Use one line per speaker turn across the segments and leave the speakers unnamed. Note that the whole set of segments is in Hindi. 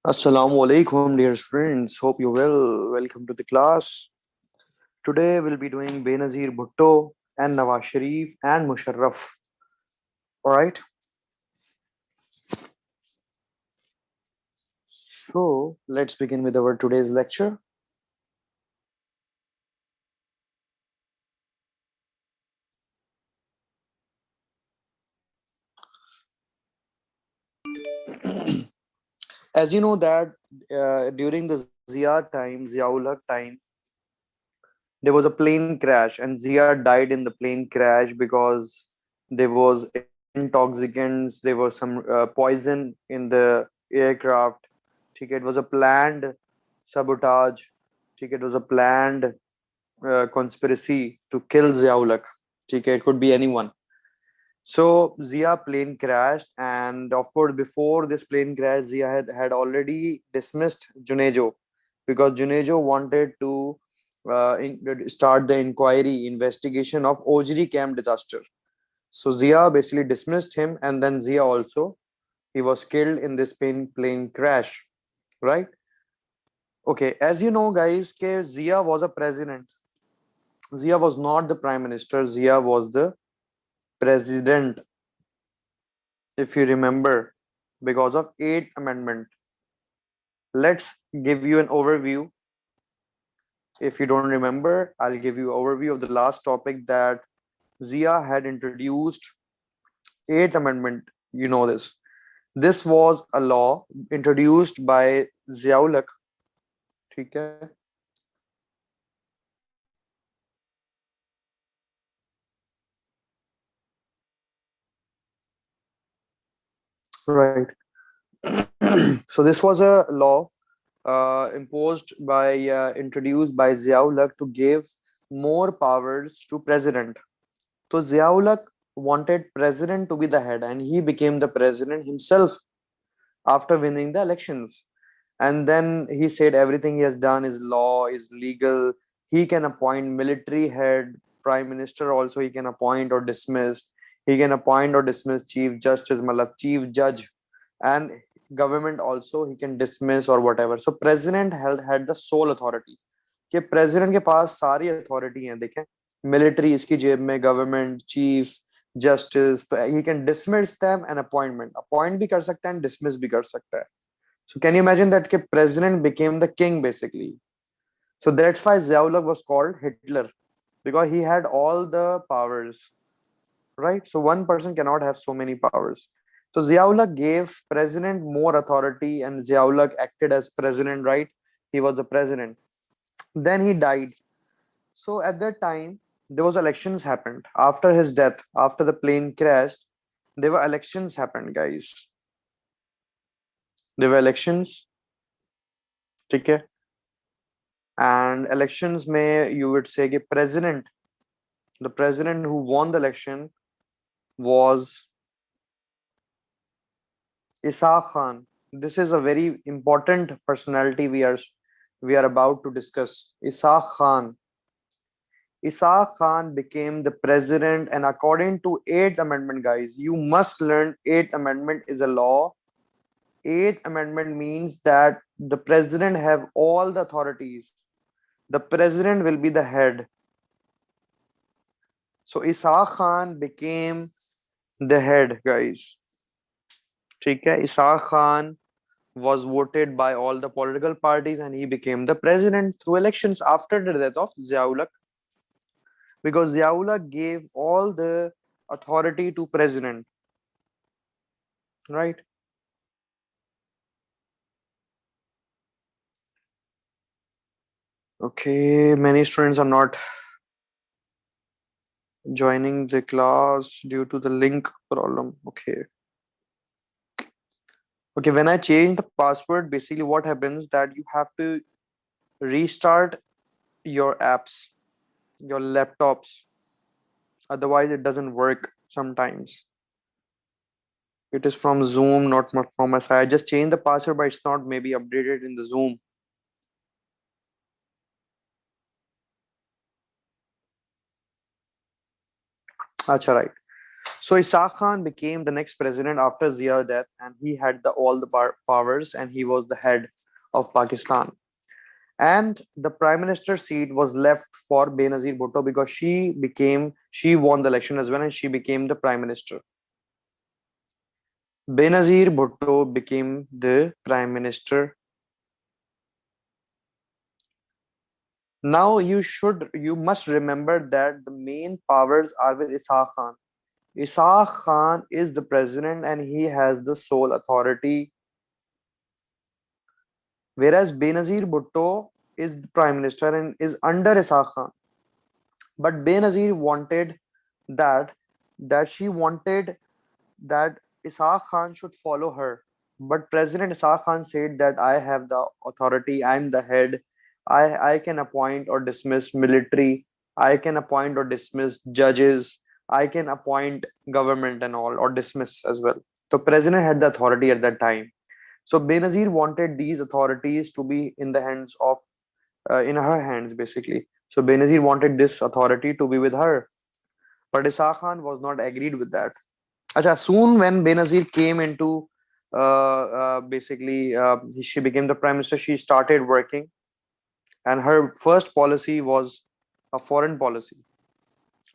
Assalamu alaikum, dear friends. Hope you well. Welcome to the class. Today we'll be doing Benazir Bhutto and Nawaz Sharif and Musharraf. All right. So let's begin with our today's lecture. As you know that during the Zia time, Ziaul Haq time, there was a plane crash, and Zia died in the plane crash because there was intoxicants, there was some poison in the aircraft. Okay, it was a planned sabotage. Okay, it was a planned conspiracy to kill Ziaulak. Okay, it could be anyone. So Zia plane crashed, and of course, before this plane crash, Zia had already dismissed Junejo because Junejo wanted to start the inquiry investigation of Ojri camp disaster. So Zia basically dismissed him, and then Zia also he was killed in this plane crash, right? Okay, as you know, guys, Zia was a president. Zia was not the prime minister. Zia was the president, if you remember, because of Eighth Amendment. Let's give you an overview. If you don't remember, I'll give you overview of the last topic that Zia had introduced Eighth Amendment. You know this. This was a law introduced by Ziaulak. ठीक है? Right. So this was a law introduced by Ziaulak to give more powers to president. So Ziaulak wanted president to be the head, and he became the president himself after winning the elections. And then he said everything he has done is law, is legal. He can appoint military head, prime minister also he can appoint or dismiss. He can appoint or dismiss chief justice, malab chief judge, and government also he can dismiss or whatever. So president had the sole authority. कि प्रेसिडेंट के पास सारी अथॉरिटी है देखें मिलिट्री इसकी जेब में गवर्नमेंट चीफ जस्टिस तो he can dismiss them and appoint भी कर सकता है एंड डिसमिस भी कर सकता है so can you imagine that the president became the king basically? So that's why Ziaulak was called Hitler because he had all the powers, right? So one person cannot have so many powers. So Ziaulak gave president more authority, and Ziaulak acted as president, right? He was the president. Then he died. So at that time, there was elections happened after his death. After the plane crashed, there were elections happened, guys. There were elections, okay? And elections may you would say the president who won the election was Isa Khan. This is a very important personality we are about to discuss. Isa Khan. Isa Khan became the president, and according to Eighth Amendment, guys, you must learn Eighth Amendment is a law. Eighth Amendment means that the president have all the authorities. The president will be the head. So Isa Khan became the head, guys. Okay, Isa Khan was voted by all the political parties and he became the president through elections after the death of Ziaulak because Ziaulak gave all the authority to president, right? Okay, many students are not joining the class due to the link problem. Okay, when I change the password, basically what happens that you have to restart your apps, your laptops. Otherwise, it doesn't work sometimes. It is from Zoom, not from my side. I just changed the password, but it's not maybe updated in the Zoom. Acha, right. So Ishaq Khan became the next president after Zia's death, and he had all the powers, and he was the head of Pakistan. And the prime minister seat was left for Benazir Bhutto because she won the election as well, and she became the prime minister. Benazir Bhutto became the prime minister. Now you must remember that the main powers are with Ishaq Khan. Ishaq Khan is the president and he has the sole authority, whereas Benazir Bhutto is the prime minister and is under Ishaq Khan. But Benazir wanted that she wanted that Ishaq Khan should follow her. But President Ishaq Khan said that I have the authority, I'm the head. I can appoint or dismiss military, I can appoint or dismiss judges, I can appoint government and all, or dismiss as well. So President had the authority at that time. So Benazir wanted these authorities to be in the hands of in her hands basically. So Benazir wanted this authority to be with her, but Ishaq Khan was not agreed with that. Acha, soon when Benazir came into she became the prime minister, she started working, and her first policy was a foreign policy.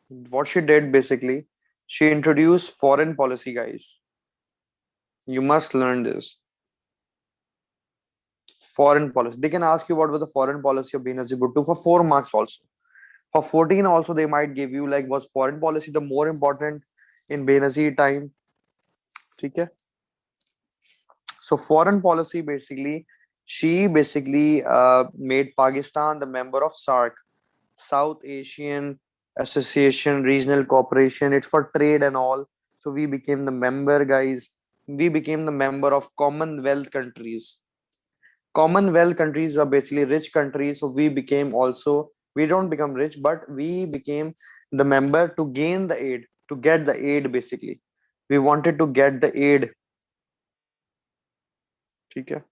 What she did basically, she introduced foreign policy, guys. You must learn this. Foreign policy. They can ask you what was the foreign policy of Benazir Bhutto for 4 marks also. For 14 also they might give you like was foreign policy the more important in Benazir time. Okay? So foreign policy basically, she basically made Pakistan the member of SAARC, South Asian Association Regional Cooperation. It's for trade and all. So we became the member, guys. We became the member of Commonwealth countries. Commonwealth countries are basically rich countries. So we became also, we don't become rich, but we became the member to gain the aid, to get the aid basically. We wanted to get the aid. Okay?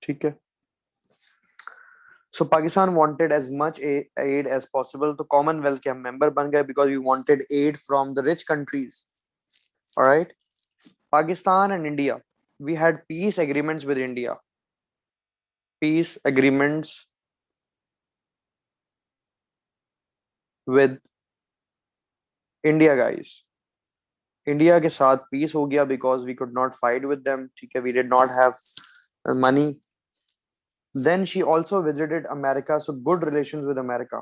Okay? So Pakistan wanted as much aid as possible. तो Commonwealth के हम member बन गए because we wanted aid from the rich countries. All right. Pakistan and India. We had peace agreements with India. Peace agreements with India, guys. India के साथ peace हो गया because we could not fight with them. ठीक है, we did not have money. Then she also visited America, so good relations with America.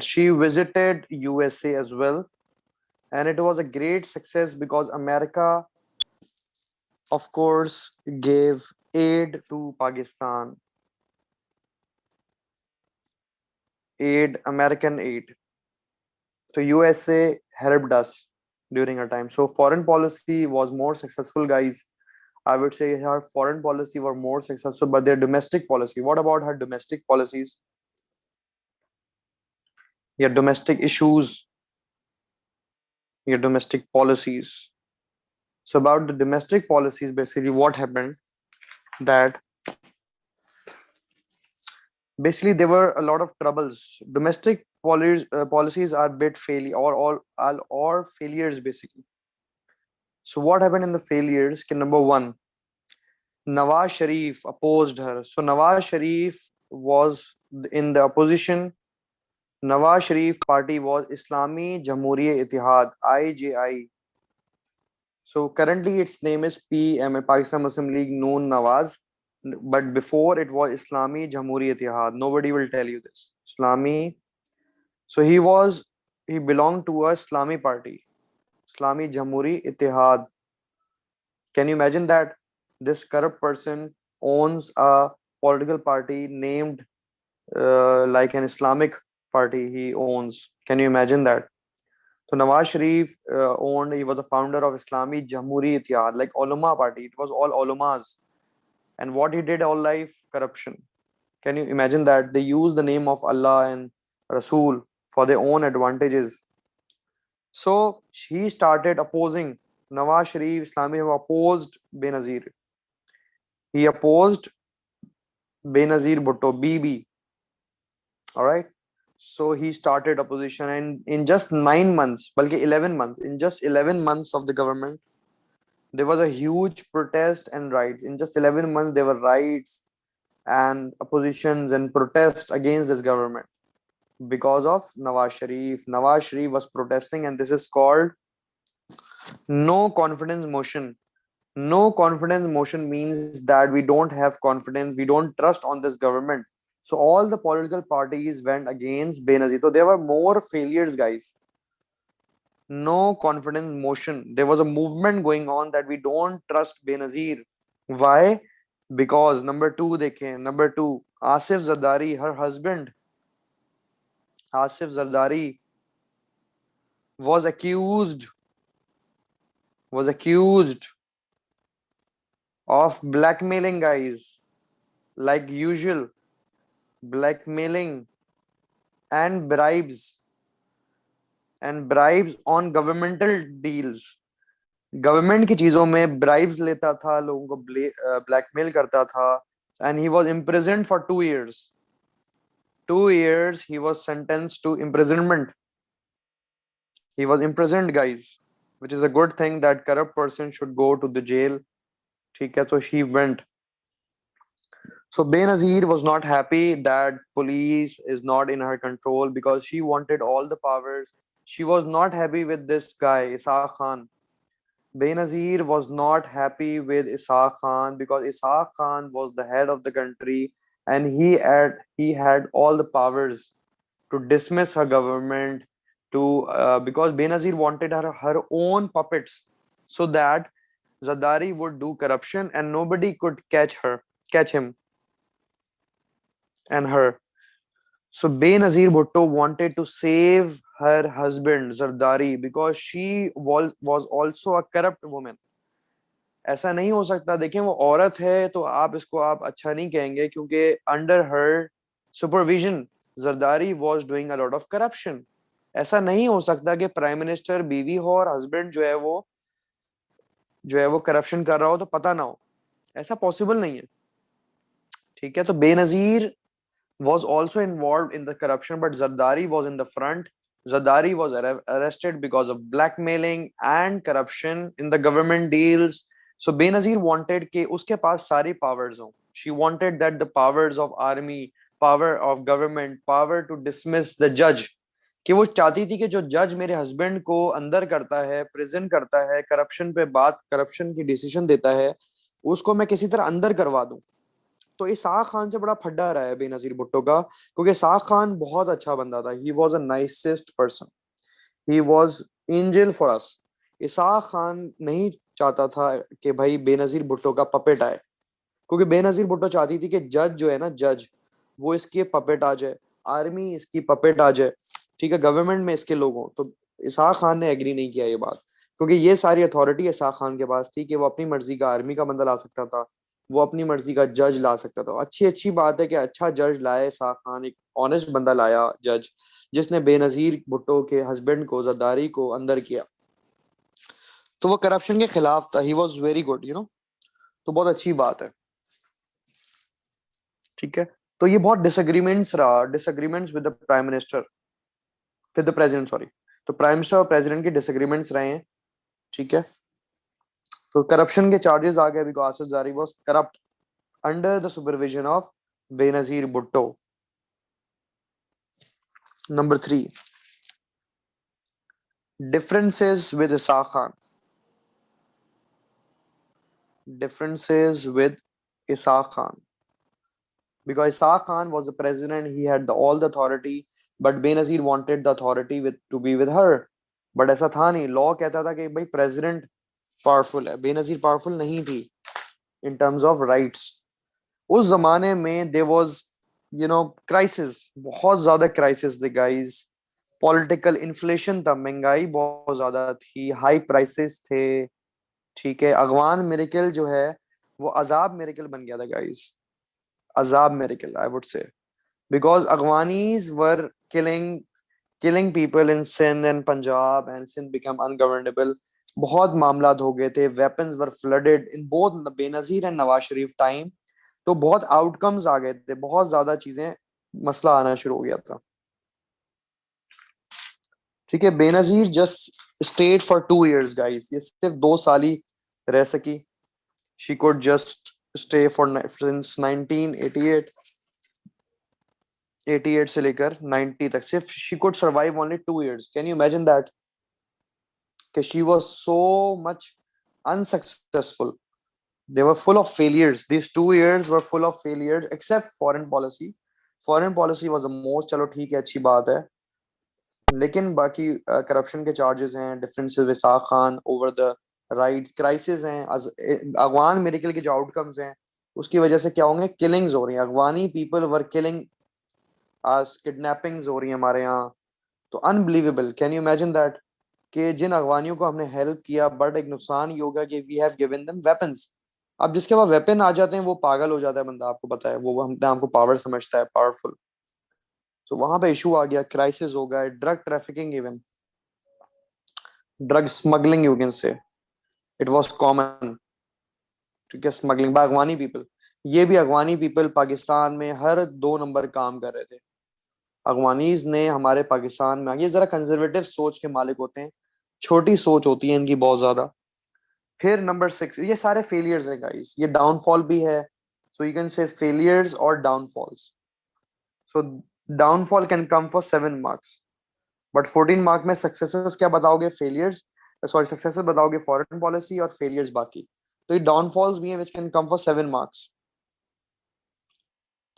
She visited USA as well, and it was a great success because America, of course, gave aid to Pakistan, American aid. So USA helped us during our time. So foreign policy was more successful, guys. I would say her foreign policy were more successful, but their domestic policy. What about her domestic policies? Your domestic issues, your domestic policies. So about the domestic policies, basically what happened that basically there were a lot of troubles. Domestic policies are bit failure or failures basically. So what happened in the failures? Number one, Nawaz Sharif opposed her. So Nawaz Sharif was in the opposition. Nawaz Sharif party was Islami Jamhuriya Ittihad, IJI. So currently its name is PMA, Pakistan Muslim League Noon Nawaz. But before it was Islami Jamhuriya Ittihad. Nobody will tell you this. Islami. So he belonged to a Islami party. Islami Jamhuri Ittihad. Can you imagine that this corrupt person owns a political party named like an Islamic party he owns? Can you imagine that? So Nawaz Sharif he was a founder of Islami Jamhuri Ittihad, like ulama party. It was all ulamas. And what he did all life? Corruption. Can you imagine that? They use the name of Allah and Rasul for their own advantages. So he started opposing Nawaz Sharif. Islami opposed Benazir. He opposed Benazir Bhutto, BB. All right. So he started opposition, and in just 9 months, balki 11 months, in just 11 months of the government, there was a huge protest and riots. In just 11 months, there were riots and oppositions and protests against this government because of Nawaz Sharif. Nawaz Sharif was protesting, and this is called no confidence motion. No confidence motion means that we don't have confidence, we don't trust on this government. So all the political parties went against Benazir. So there were more failures, guys. No confidence motion. There was a movement going on that we don't trust Benazir. Why? Because number two, they came. Number two, Asif Zardari, her husband, Asif Zardari, was accused was accused of blackmailing, guys, like usual, blackmailing and bribes on governmental deals. Government की चीजों में ब्राइब्स लेता था, लोगों को ब्लैकमेल करता था, and he was imprisoned for 2 years. 2 years he was sentenced to imprisonment. He was imprisoned, guys, which is a good thing that corrupt person should go to the jail. ठीक है, so she went. So Benazir was not happy that police is not in her control because she wanted all the powers. She was not happy with this guy, Ishaq Khan. Benazir was not happy with Ishaq Khan because Ishaq Khan was the head of the country, and he had all the powers to dismiss her government, to because Benazir wanted her own puppets, so that Zardari would do corruption and nobody could catch him and her. So Benazir Bhutto wanted to save her husband Zardari because she was also a corrupt woman. ऐसा नहीं हो सकता, देखें वो औरत है तो आप अच्छा नहीं कहेंगे, क्योंकि under her supervision Zardari was doing a lot of corruption. ऐसा नहीं हो सकता कि प्राइम मिनिस्टर बीवी हो और हस्बैंड जो है वो करप्शन कर रहा हो तो पता ना हो. ऐसा पॉसिबल नहीं है. ठीक है, तो Benazir was also involved in the corruption, but Zardari was in the front. Zardari was arrested because of blackmailing and corruption in the government deals. So Benazir wanted कि उसके पास सारी powers हो. She wanted that the powers of army, power of government, power to dismiss the judge. कि वो चाहती थी कि जो जज मेरे हस्बैंड को अंदर करता है, प्रेजेंट करता है, करप्शन पे बात, करप्शन की डिसीजन देता है, उसको मैं किसी तरह अंदर करवा दूं. तो इसाक खान से बड़ा फड्डा रहा है बेनजीर भुट्टो का, क्योंकि इसाक खान बहुत अच्छा बंदा था. He was a nicest person. He was angel for us. Ishaq Khan नहीं चाहता था कि भाई बेनजीर भुट्टो का पपेट आए, क्योंकि बेनजीर भुट्टो चाहती थी कि जज जो है ना, जज वो इसके पपेट आ जाए, आर्मी इसकी पपेट आ जाए, ठीक है, गवर्नमेंट में इसके लोग हों. तो इसाक खान ने एग्री नहीं किया ये बात, क्योंकि ये सारी अथॉरिटी इसाक खान के पास थी कि वो अपनी मर्जी का आर्मी का बंदा ला सकता था, वो अपनी मर्जी का जज ला सकता था. अच्छी अच्छी बात है कि अच्छा जज लाए इसाक खान, एक ऑनेस्ट बंदा लाया जज, जिसने बेनजीर भुट्टो के हस्बैंड को, जरदारी को अंदर किया. तो वो करप्शन के खिलाफ था. ही वॉज वेरी गुड, तो बहुत अच्छी बात है. ठीक है, तो ये बहुत disagreements with the prime minister, with the president, sorry. तो प्राइम मिनिस्टर और प्रेसिडेंट के डिसएग्रीमेंट्स रहे हैं. ठीक है, तो करप्शन के चार्जेस आ गए बिकॉज आसिफ जारी was corrupt under the supervision of Benazir Bhutto. Number 3, differences with Ishaq Khan. Differences with Ishaq Khan. Because Ishaq Khan was the president, he had all the authority, but Benazir wanted the authority to be with her. But ऐसा था नहीं. लॉ कहता था कि भाई प्रेसिडेंट पावरफुल है, बेनजीर पावरफुल नहीं थी in terms of rights. उस जमाने में there was crisis, बहुत ज्यादा crisis थे guys. पॉलिटिकल इन्फ्लेशन था, महंगाई बहुत ज्यादा थी, हाई प्राइसेस थे. ठीक है, अगवान मेरेकल जो है वो अजाब मेरेकल बन गया था गाइस. अजाब miracle, I would say, because Afghanis were killing people in Sindh and Punjab, and Sindh became ungovernable. बहुत मामलात हो गए थे, weapons were flooded in both Benazir and Nawaz Sharif time. तो बहुत आउटकम्स आ गए थे, बहुत ज्यादा चीजें, मसला आना शुरू हो गया था. ठीक है, Benazir just stayed for 2 years guys, ये सिर्फ 2 साल ही रह सकी. She could just stay for since 1988, 88 से लेकर 90 तक सिर्फ she could survive only 2 years. Can you imagine that कि she was so much unsuccessful. They were full of failures. These 2 years were full of failures, except foreign policy. Foreign policy was the most, चलो ठीक है, अच्छी बात है. लेकिन बाकी करप्शन के चार्जेस हैं, डिफरेंसेस विद साख Khan over the rights, crisis हैं, अगवान मेडिकल के जो आउटकम्स हैं उसकी वजह से क्या होंगे, किलिंग्स हो रही हैं. अगवानी पीपल वर किलिंग आज, किडनैपिंग्स हो रही हैं हमारे यहाँ. तो unbelievable. Can you imagine that कि जिन अगवानियों को हमने हेल्प किया, बट एक नुकसान ये होगा कि we have given them weapons. अब जिसके पास वेपन आ जाते हैं वो पागल हो जाता है बंदा, आपको पता है, वो हम आपको पावर समझता है, पावरफुल. तो वहां पे इशू आ गया, क्राइसिस हो गया, drug trafficking, even drug smuggling you can से, इट वाज कॉमन. ठीक है, स्मगलिंग बाय अगवानी पीपल. ये भी अगवानी पीपल पाकिस्तान में हर 2 नंबर काम कर रहे थे. अगवानीज ने हमारे पाकिस्तान में, ये जरा कंजर्वेटिव सोच के मालिक होते हैं, छोटी सोच होती है इनकी बहुत ज्यादा. फिर नंबर 6, ये सारे फेलियर्स है गाइस, ये डाउनफॉल भी है. So you can say failures और downfalls. So downfall can come for 7 marks, but 14 mark में सक्सेसेस क्या बताओगे, फेलियर्स, सॉरी सक्सेसेस बताओगे फॉरेन पॉलिसी, और फेलियर्स बाकी. तो ये डाउनफॉल्स भी है which can come for 7 marks.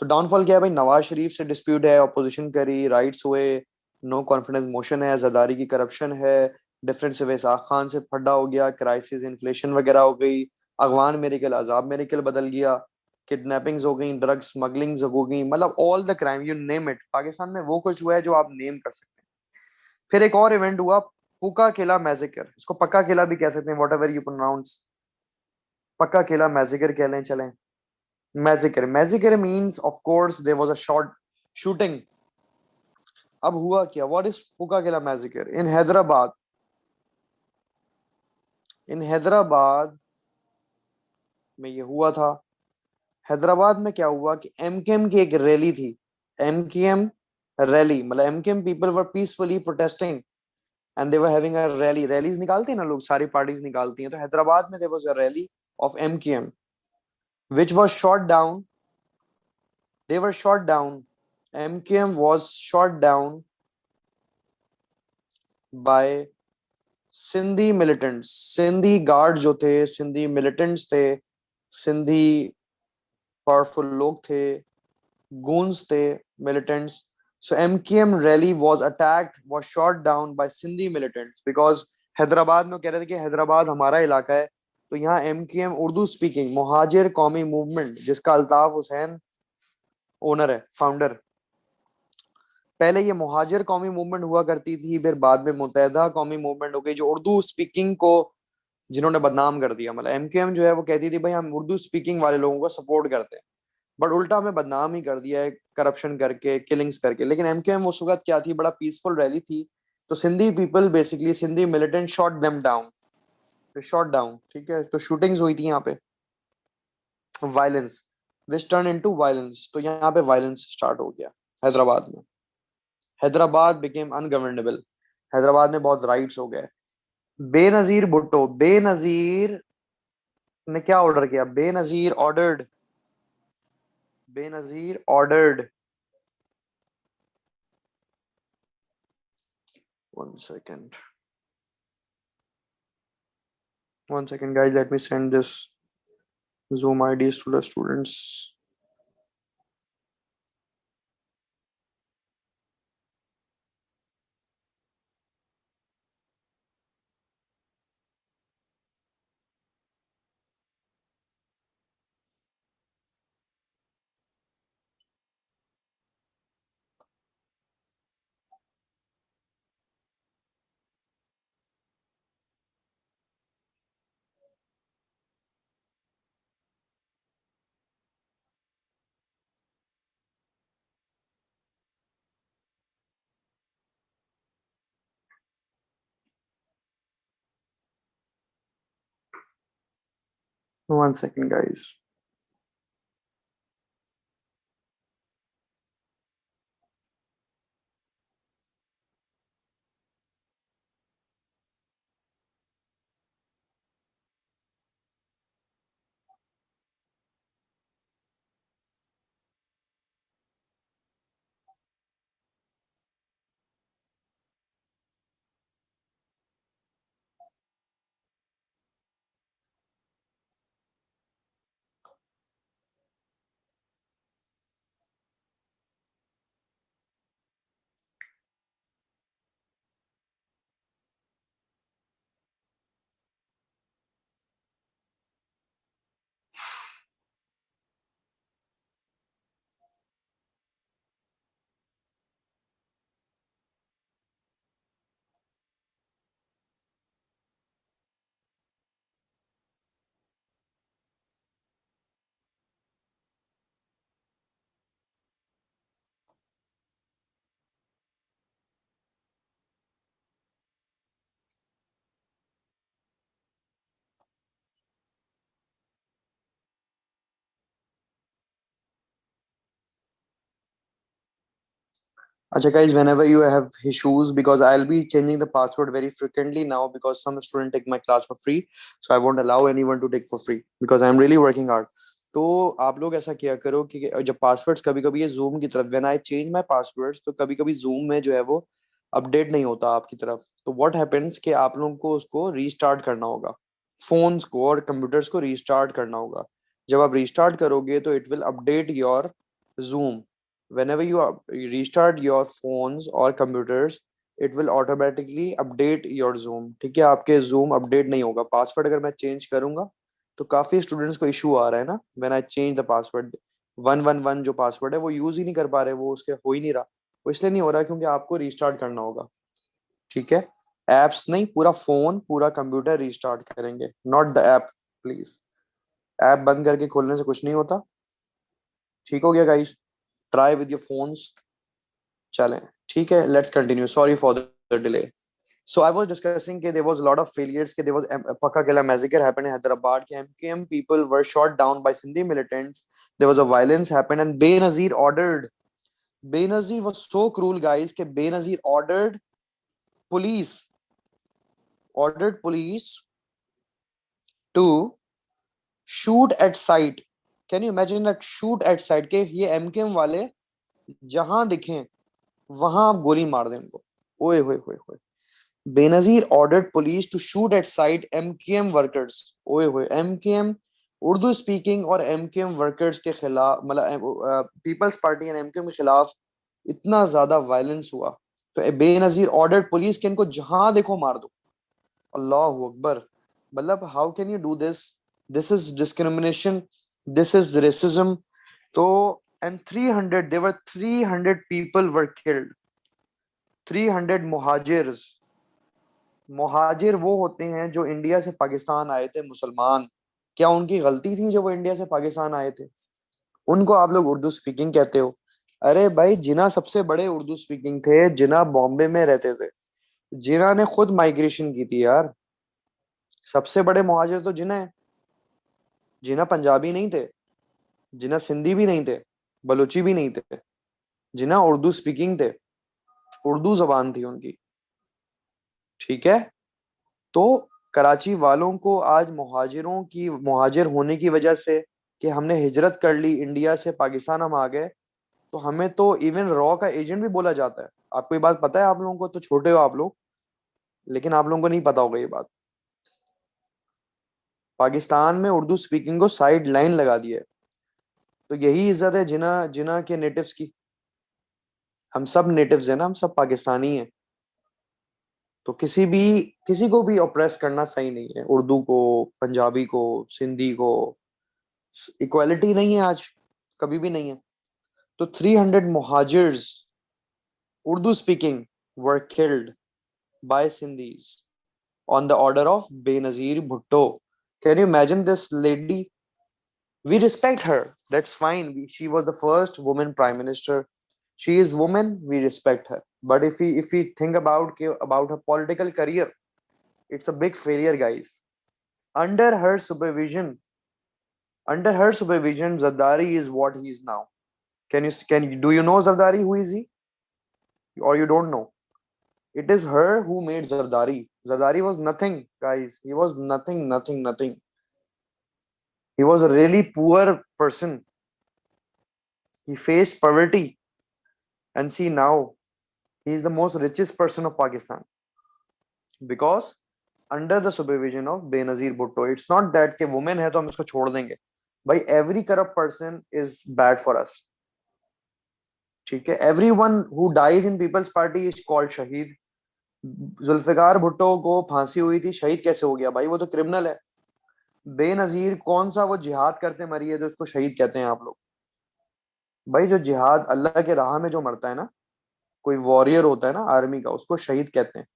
तो डाउनफॉल क्या है भाई, नवाज शरीफ से डिस्प्यूट है, ऑपोजिशन करी, राइट्स हुए, नो कॉन्फिडेंस मोशन है, जरदारी की करप्शन है, डिफरेंस से इसाक खान से फड्डा हो गया, क्राइसिस, इन्फ्लेशन वगैरह हो गई, अगवान मेडिकल अजाब मेडिकल बदल गया, किडनैपिंग्स हो गई, ड्रग स्मगलिंग्स हो गई, मतलब all the crime you name it, Pakistan में वो कुछ हुआ है जो आप नेम कर सकते हैं. फिर एक और इवेंट हुआ, पुका किला मैजिकर, इसको पक्का किला भी कह सकते हैं, वॉट एवर यू प्रोनाउंस. पक्का किला मैजिकर कह लें, चलें. Massacre means of course there was a short shooting. अब हुआ क्या, what is Pucca Qila massacre in Hyderabad. In Hyderabad में ये हुआ था. हैदराबाद में क्या हुआ कि एमकेएम की एक रैली थी. एमकेएम रैली, मतलब MKM people were peacefully protesting and they were having a rally. Rallies निकालते हैं ना लोग, सारी पार्टीज निकालती हैं, तो हैदराबाद में there was a rally of MKM which was shot down. They were shot down, MKM was shot down by Sindhi militants. Sindhi guard जो थे, सिंधी मिलिटेंट्स थे, सिंधी पावरफुल लोग थे, goons थे, militants. So MKM rally was attacked, was shot down by Sindhi militants because Hyderabad में कह रहे थे कि हैदराबाद हमारा इलाका है. तो यहाँ एमकेएम उर्दू स्पीकिंग मुहाजिर कौमी मूवमेंट, जिसका अल्ताफ हुसैन ओनर है, फाउंडर. पहले ये मुहाजिर कौमी मूवमेंट हुआ करती थी, फिर बाद में मुत्तहदा कौमी मूवमेंट हो गई, जो उर्दू स्पीकिंग को जिन्होंने बदनाम कर दिया. मतलब एमकेएम जो है वो कहती थी भाई हम उर्दू स्पीकिंग वाले लोगों को सपोर्ट करते हैं, बट उल्टा हमें बदनाम ही कर दिया है, करप्शन करके, किलिंग्स करके. लेकिन एमकेएम उस वक्त क्या थी, बड़ा पीसफुल रैली थी. तो Sindhi people basically, Sindhi militant shot them down, shot down. ठीक है, तो शूटिंग्स हुई थी यहाँ पे, वायलेंस विच टर्न इनटू वायलेंस. तो यहाँ पे वायलेंस स्टार्ट हो गया हैदराबाद में. Hyderabad became ungovernable. हैदराबाद में बहुत राइट्स हो गए. बेनजीर भुट्टो, बेनजीर ने क्या ऑर्डर किया, Benazir ordered, Benazir ordered, 1 second, 1 second guys, let me send this Zoom IDs to the students. One second, guys. Acha guys, whenever you have issues, because I'll be changing the password very frequently now because some student take my class for free, so I won't allow anyone to take for free because I'm really working hard. तो आप लोग ऐसा किया करो कि जब पासवर्ड्स कभी कभी ये जूम की तरफ, when I change my passwords, तो कभी कभी जूम में जो है वो अपडेट नहीं होता आपकी तरफ, तो व्हाट हैपेंस कि आप लोगों को उसको रीस्टार्ट करना होगा, फोन्स को और कंप्यूटर्स को रीस्टार्ट करना होगा। जब आप रीस्टार्ट करोगे तो it will update your zoom. whenever you restart your phones or computers, it will automatically update your zoom। ठीक है, आपके zoom अपडेट नहीं होगा। पासवर्ड अगर मैं चेंज करूंगा तो काफी स्टूडेंट्स को इशू आ रहा है ना, when I change the password. 111 जो पासवर्ड है वो यूज ही नहीं कर पा रहे, वो उसके हो ही नहीं रहा। वो इसलिए नहीं हो रहा क्योंकि आपको रीस्टार्ट करना होगा। ठीक है, एप्स नहीं, पूरा फोन पूरा कंप्यूटर रीस्टार्ट करेंगे, not the app. Please, app बंद करके खोलने से कुछ नहीं होता। ठीक हो गया guys? Try with your phones. चलें, ठीक है, let's continue, sorry for the delay. So I was discussing that there was a lot of failures, that there was a Pakka Killa massacre happened in Hyderabad, कि MKM people were shot down by Sindhi militants, there was a violence happened, and Benazir ordered, Benazir was so cruel guys कि Benazir police ordered police to shoot at sight। can you imagine that? shoot at sight के ये MKM वाले जहां दिखें वहां आप गोली मार दें उनको। ओए होए होए होए। Benazir ordered police to shoot at sight MKM workers। ओए होए, MKM उर्दू स्पीकिंग और MKM वर्कर्स के खिलाफ, मतलब पीपल्स पार्टी एंड MKM के खिलाफ इतना ज्यादा वायलेंस हुआ, तो बेनजीर ऑर्डर्ड पुलिस के इनको जहां देखो मार दो। अल्लाह अकबर। मतलब how can you do this? This is discrimination, this is racism. तो and 300 there 300 people were killed. 300 Muhajirs. Muhajir वो होते हैं जो इंडिया से पाकिस्तान आए थे, मुसलमान। क्या उनकी गलती थी जो वो इंडिया से पाकिस्तान आए थे? उनको आप लोग उर्दू स्पीकिंग कहते हो। अरे भाई, जिना सबसे बड़े उर्दू स्पीकिंग थे, जिना बॉम्बे में रहते थे, जिना ने खुद माइग्रेशन की थी यार। सबसे बड़े मुहाजिर तो जिना है। जिना पंजाबी नहीं थे, जिना सिंधी भी नहीं थे, बलूची भी नहीं थे, जिना उर्दू स्पीकिंग थे, उर्दू जबान थी उनकी। ठीक है, तो कराची वालों को आज मुहाजिरों की, मुहाजिर होने की वजह से कि हमने हिजरत कर ली इंडिया से पाकिस्तान हम आ गए, तो हमें तो इवन रॉ का एजेंट भी बोला जाता है। आपको ये बात पता है? आप लोगों को तो छोटे हो आप लोग, लेकिन आप लोगों को नहीं पता होगा ये बात। पाकिस्तान में उर्दू स्पीकिंग को साइड लाइन लगा दिया है। तो यही इज्जत है जिना, जिना के नेटिव्स की। हम सब नेटिव्स हैं ना, हम सब पाकिस्तानी हैं। तो किसी को भी ऑप्रेस करना सही नहीं है। उर्दू को, पंजाबी को, सिंधी को इक्वालिटी नहीं है आज, कभी भी नहीं है। तो 300 Muhajirs Urdu speaking were killed by Sindhis on the order of Benazir Bhutto। Can you imagine this lady? We respect her. That's fine. She was the first woman prime minister. She is woman. We respect her. But if we think about her political career, it's a big failure, guys. Under her supervision, Under her supervision, Zardari is what he is now. Do you know Zardari? Who is he? Or you don't know? It is her who made Zardari. Zardari was nothing, guys. He was nothing, nothing, nothing. He was a really poor person. He faced poverty. And see now, he is the most richest person of Pakistan. Because under the supervision of Benazir Bhutto. It's not that कि women है तो हम इसको छोड़ देंगे. By every corrupt person is bad for us. ठीक है. Everyone who dies in People's Party is called शहीद. जुल्फिकार भुट्टो को फांसी हुई थी, शहीद कैसे हो गया भाई? वो तो क्रिमिनल है. बेनजीर कौन सा वो जिहाद करते मरी है जो उसको शहीद कहते हैं आप लोग? भाई जो जिहाद अल्लाह के राह में जो मरता है ना, कोई वॉरियर होता है ना आर्मी का, उसको शहीद कहते हैं.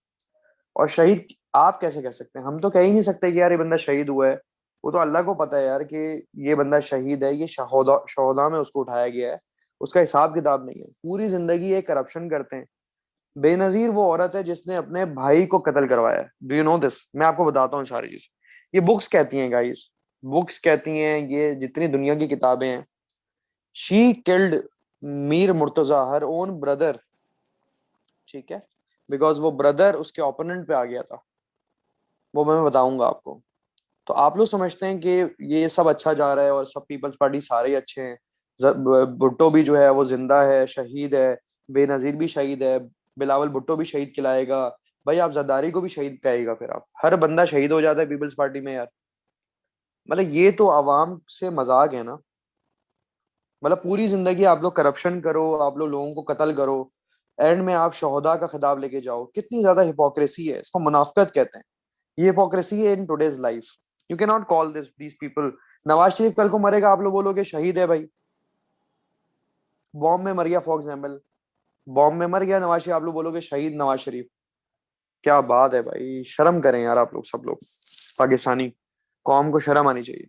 और शहीद आप कैसे कह सकते हैं? हम तो कह ही नहीं सकते कि यार ये बंदा शहीद हुआ है. वो तो अल्लाह को पता है यार कि ये बंदा शहीद है, ये शहोदा में उसको उठाया गया है. उसका हिसाब किताब नहीं है. पूरी जिंदगी ये करप्शन करते हैं. बेनजीर वो औरत है जिसने अपने भाई को कत्ल करवाया है. Do you know this? मैं आपको बताता हूँ सारी चीज. ये बुक्स कहती हैं गाइस, बुक्स कहती हैं, ये जितनी दुनिया की किताबें हैं. She killed Mir Murtaza, her own brother. ठीक है. बिकॉज वो ब्रदर उसके ओपोनेंट पे आ गया था. वो मैं बताऊंगा आपको. तो आप लोग समझते हैं कि ये सब अच्छा जा रहा है और सब पीपल्स पार्टी सारे ही अच्छे हैं. भुट्टो भी जो है वो जिंदा है, शहीद है. बेनजीर भी शहीद है. बिलावल भुट्टो भी शहीद खिलाएगा. भाई आप जरदारी को भी शहीद कहेगा? फिर आप हर बंदा शहीद हो जाता है पीपल्स पार्टी में यार. मतलब ये तो आवाम से मजाक है ना. मतलब पूरी जिंदगी आप लोग करप्शन करो, आप लोग लोगों को कत्ल करो, एंड में आप शोहदा का खिताब लेके जाओ. कितनी ज्यादा हिपोक्रेसी है. इसको मुनाफिकत कहते हैं. ये हिपोक्रेसी है in today's life. You can not call these people. Nawaz Sharif कल को मरेगा, आप लोग बोलोगे शहीद है भाई. बॉम्ब में मर गया, फॉर एग्जाम्पल बॉम्ब में मर गया नवाज शरीफ, आप लोग बोलोगे शहीद नवाज शरीफ. क्या बात है भाई. शर्म करें यार आप लोग, सब लोग. पाकिस्तानी कौम को शर्म आनी चाहिए.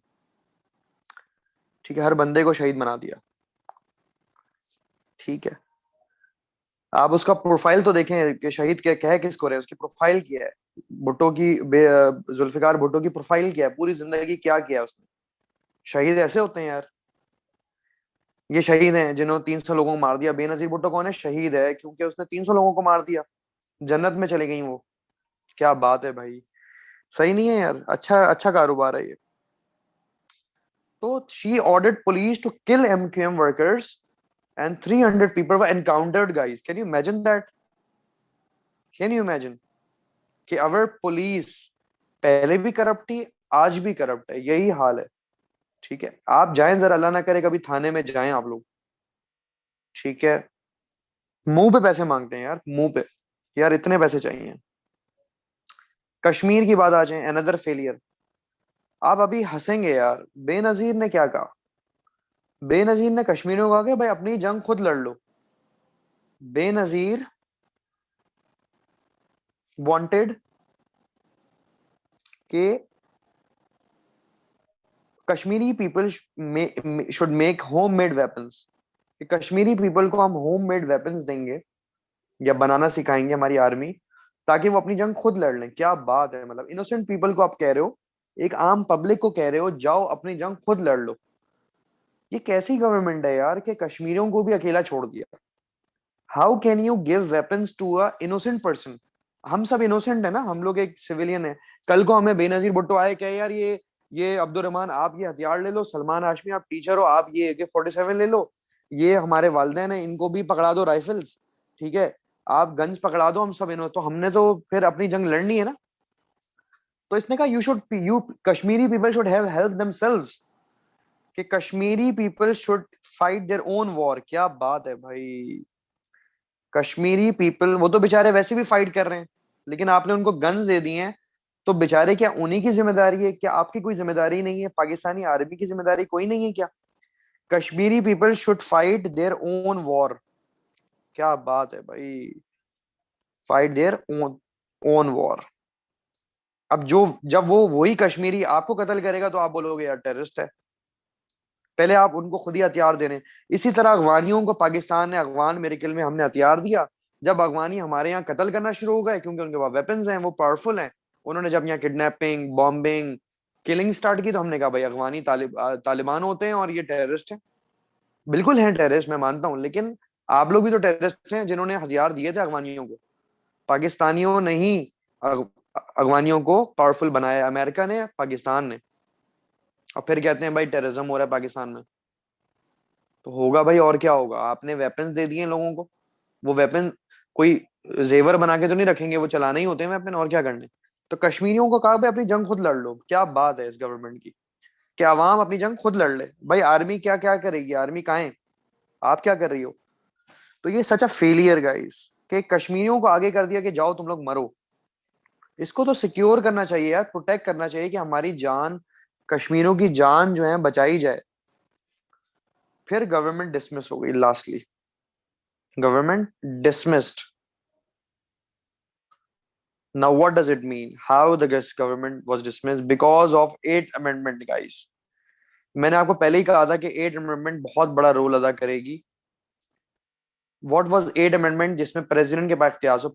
ठीक है. हर बंदे को शहीद बना दिया. ठीक है. आप उसका प्रोफाइल तो देखें कि शहीद क्या कह किसको रहे. उसकी प्रोफाइल क्या है? भुट्टो की जुल्फिकार भुट्टो की प्रोफाइल क्या है? पूरी जिंदगी क्या किया उसने? शहीद ऐसे होते हैं यार. ये शहीद हैं जिन्होंने 300 लोगों को मार दिया. बेनजीर भुट्टो कौन है? शहीद है क्योंकि उसने 300 लोगों को मार दिया. जन्नत में चले गई वो. क्या बात है भाई. सही नहीं है यार. अच्छा अच्छा कारोबार है ये. तो she ordered police to kill MQM workers and 300 people were encountered, guys. Can you imagine that? Can you imagine कि our police पहले भी करप्ट थी, आज भी करप्ट है. यही हाल है. ठीक है. आप जाएं जरा, अल्लाह ना करे कभी थाने में जाएं आप लोग. ठीक है. मुंह पे पैसे मांगते हैं यार, मुंह पे. यार इतने पैसे चाहिए. कश्मीर की बात आ जाए, अनदर फेलियर. आप अभी हंसेंगे यार. बेनजीर ने क्या कहा? बेनजीर ने कश्मीरियों को कहा कि भाई अपनी जंग खुद लड़ लो. बेनजीर वांटेड कि Kashmiri people should make home made weapons. कि कश्मीरी पीपल को हम होम मेड वेपन्स देंगे या बनाना सिखाएंगे हमारी आर्मी, ताकि वो अपनी जंग खुद लड़ लें. क्या बात है. मतलब इनोसेंट पीपल को आप कह रहे हो, एक आम पब्लिक को कह रहे हो जाओ अपनी जंग खुद लड़ लो. ये कैसी गवर्नमेंट है यार कि कश्मीरियों को भी अकेला छोड़ दिया? How can you give weapons to a innocent person? हम सब इनोसेंट है ना, हम लोग एक सिविलियन है. कल को हमें बेनजीर भुट्टो आए क्या यार, ये अब्दुल रहमान आप ये हथियार ले लो, सलमान हाशमी आप टीचर हो, आप ये AK-47 ले लो, ये हमारे वालिदैन है इनको भी पकड़ा दो राइफल्स. ठीक है. आप गन्स पकड़ा दो, हम सब इनो. तो हमने तो फिर अपनी जंग लड़नी है ना. तो इसने कहा you Kashmiri people should have help themselves. कि Kashmiri people should fight their own war. क्या बात है भाई. कश्मीरी पीपल वो तो बेचारे वैसे भी फाइट कर रहे हैं, लेकिन आपने उनको गन्स दे दिए हैं. तो बेचारे क्या उन्हीं की जिम्मेदारी है? क्या आपकी कोई जिम्मेदारी नहीं है? पाकिस्तानी आर्मी की जिम्मेदारी कोई नहीं है क्या? Kashmiri people should fight their own war. क्या बात है भाई. Fight their own own war. अब जो जब वो वही कश्मीरी आपको कत्ल करेगा तो आप बोलोगे यार टेररिस्ट है. पहले आप उनको खुद ही हथियार दे रहे हैं. इसी तरह अफगानियों को पाकिस्तान ने अफगान मेरेकल में हमने हथियार दिया. जब अफगानी हमारे यहाँ कत्ल करना शुरू हो गए क्योंकि उनके पास वेपन्स हैं, वो पावरफुल हैं, उन्होंने जब यहाँ किडनैपिंग, बॉम्बिंग, किलिंग स्टार्ट की तो हमने कहा भाई अफगानी तालिबान होते हैं और ये टेररिस्ट हैं। बिल्कुल हैं टेररिस्ट, मैं मानता हूँ, लेकिन आप लोग भी तो टेररिस्ट हैं जिन्होंने हथियार दिए थे अफगानियों को। पाकिस्तानियों ने ही अफगानियों को पावरफुल बनाया, अमेरिका ने, पाकिस्तान ने। और फिर कहते हैं भाई टेररिज्म हो रहा है पाकिस्तान में। तो होगा भाई, और क्या होगा? आपने वेपन्स दे दिए लोगों को, वो वेपन कोई जेवर बना के तो नहीं रखेंगे, वो चलाना ही होते हैं वेपन, और क्या करने। तो कश्मीरियों को कहा भाई अपनी जंग खुद लड़ लो। क्या बात है इस गवर्नमेंट की कि आवाम अपनी जंग खुद लड़ ले। भाई आर्मी क्या क्या करेगी? आर्मी कहाँ है? आप क्या कर रही हो? तो ये सच अ फेलियर गाइस कि कश्मीरियों को आगे कर दिया कि जाओ तुम लोग मरो। इसको तो सिक्योर करना चाहिए यार, प्रोटेक्ट करना चाहिए कि हमारी जान, कश्मीरियों की जान जो है बचाई जाए। फिर गवर्नमेंट डिसमिस हो गई lastly, government dismissed. Now, what does it mean? How the government was dismissed? Because of eighth amendment, guys. मैंने आपको पहले ही कहा था कि एट अमेंडमेंट बहुत बड़ा रोल अदा करेगी। What was eight amendment? जिसमें प्रेसिडेंट के पास इख्तियार, सो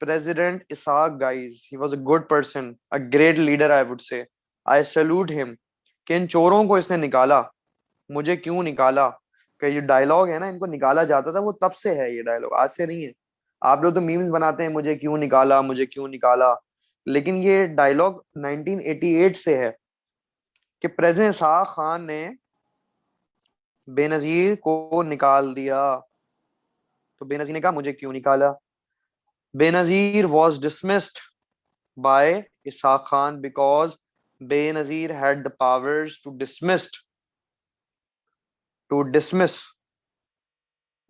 प्रेसिडेंट इसाक गाइस, he was a good person, a great leader, I would say. I salute him कि इन चोरों को इसने निकाला। मुझे क्यों निकाला? कि ये डायलॉग है ना, इनको निकाला जाता था, वो तब से है, ये डायलॉग आज से नहीं है। आप लोग तो मीम्स बनाते हैं, मुझे क्यों निकाला, मुझे क्यों निकाला, लेकिन ये डायलॉग 1988 से है कि प्रेसिडेंट शाह खान ने बेनजीर को निकाल दिया। तो बेनजीर ने कहा मुझे क्यों निकाला? Benazir was dismissed by Ishaq Khan because Benazir had the powers to dismiss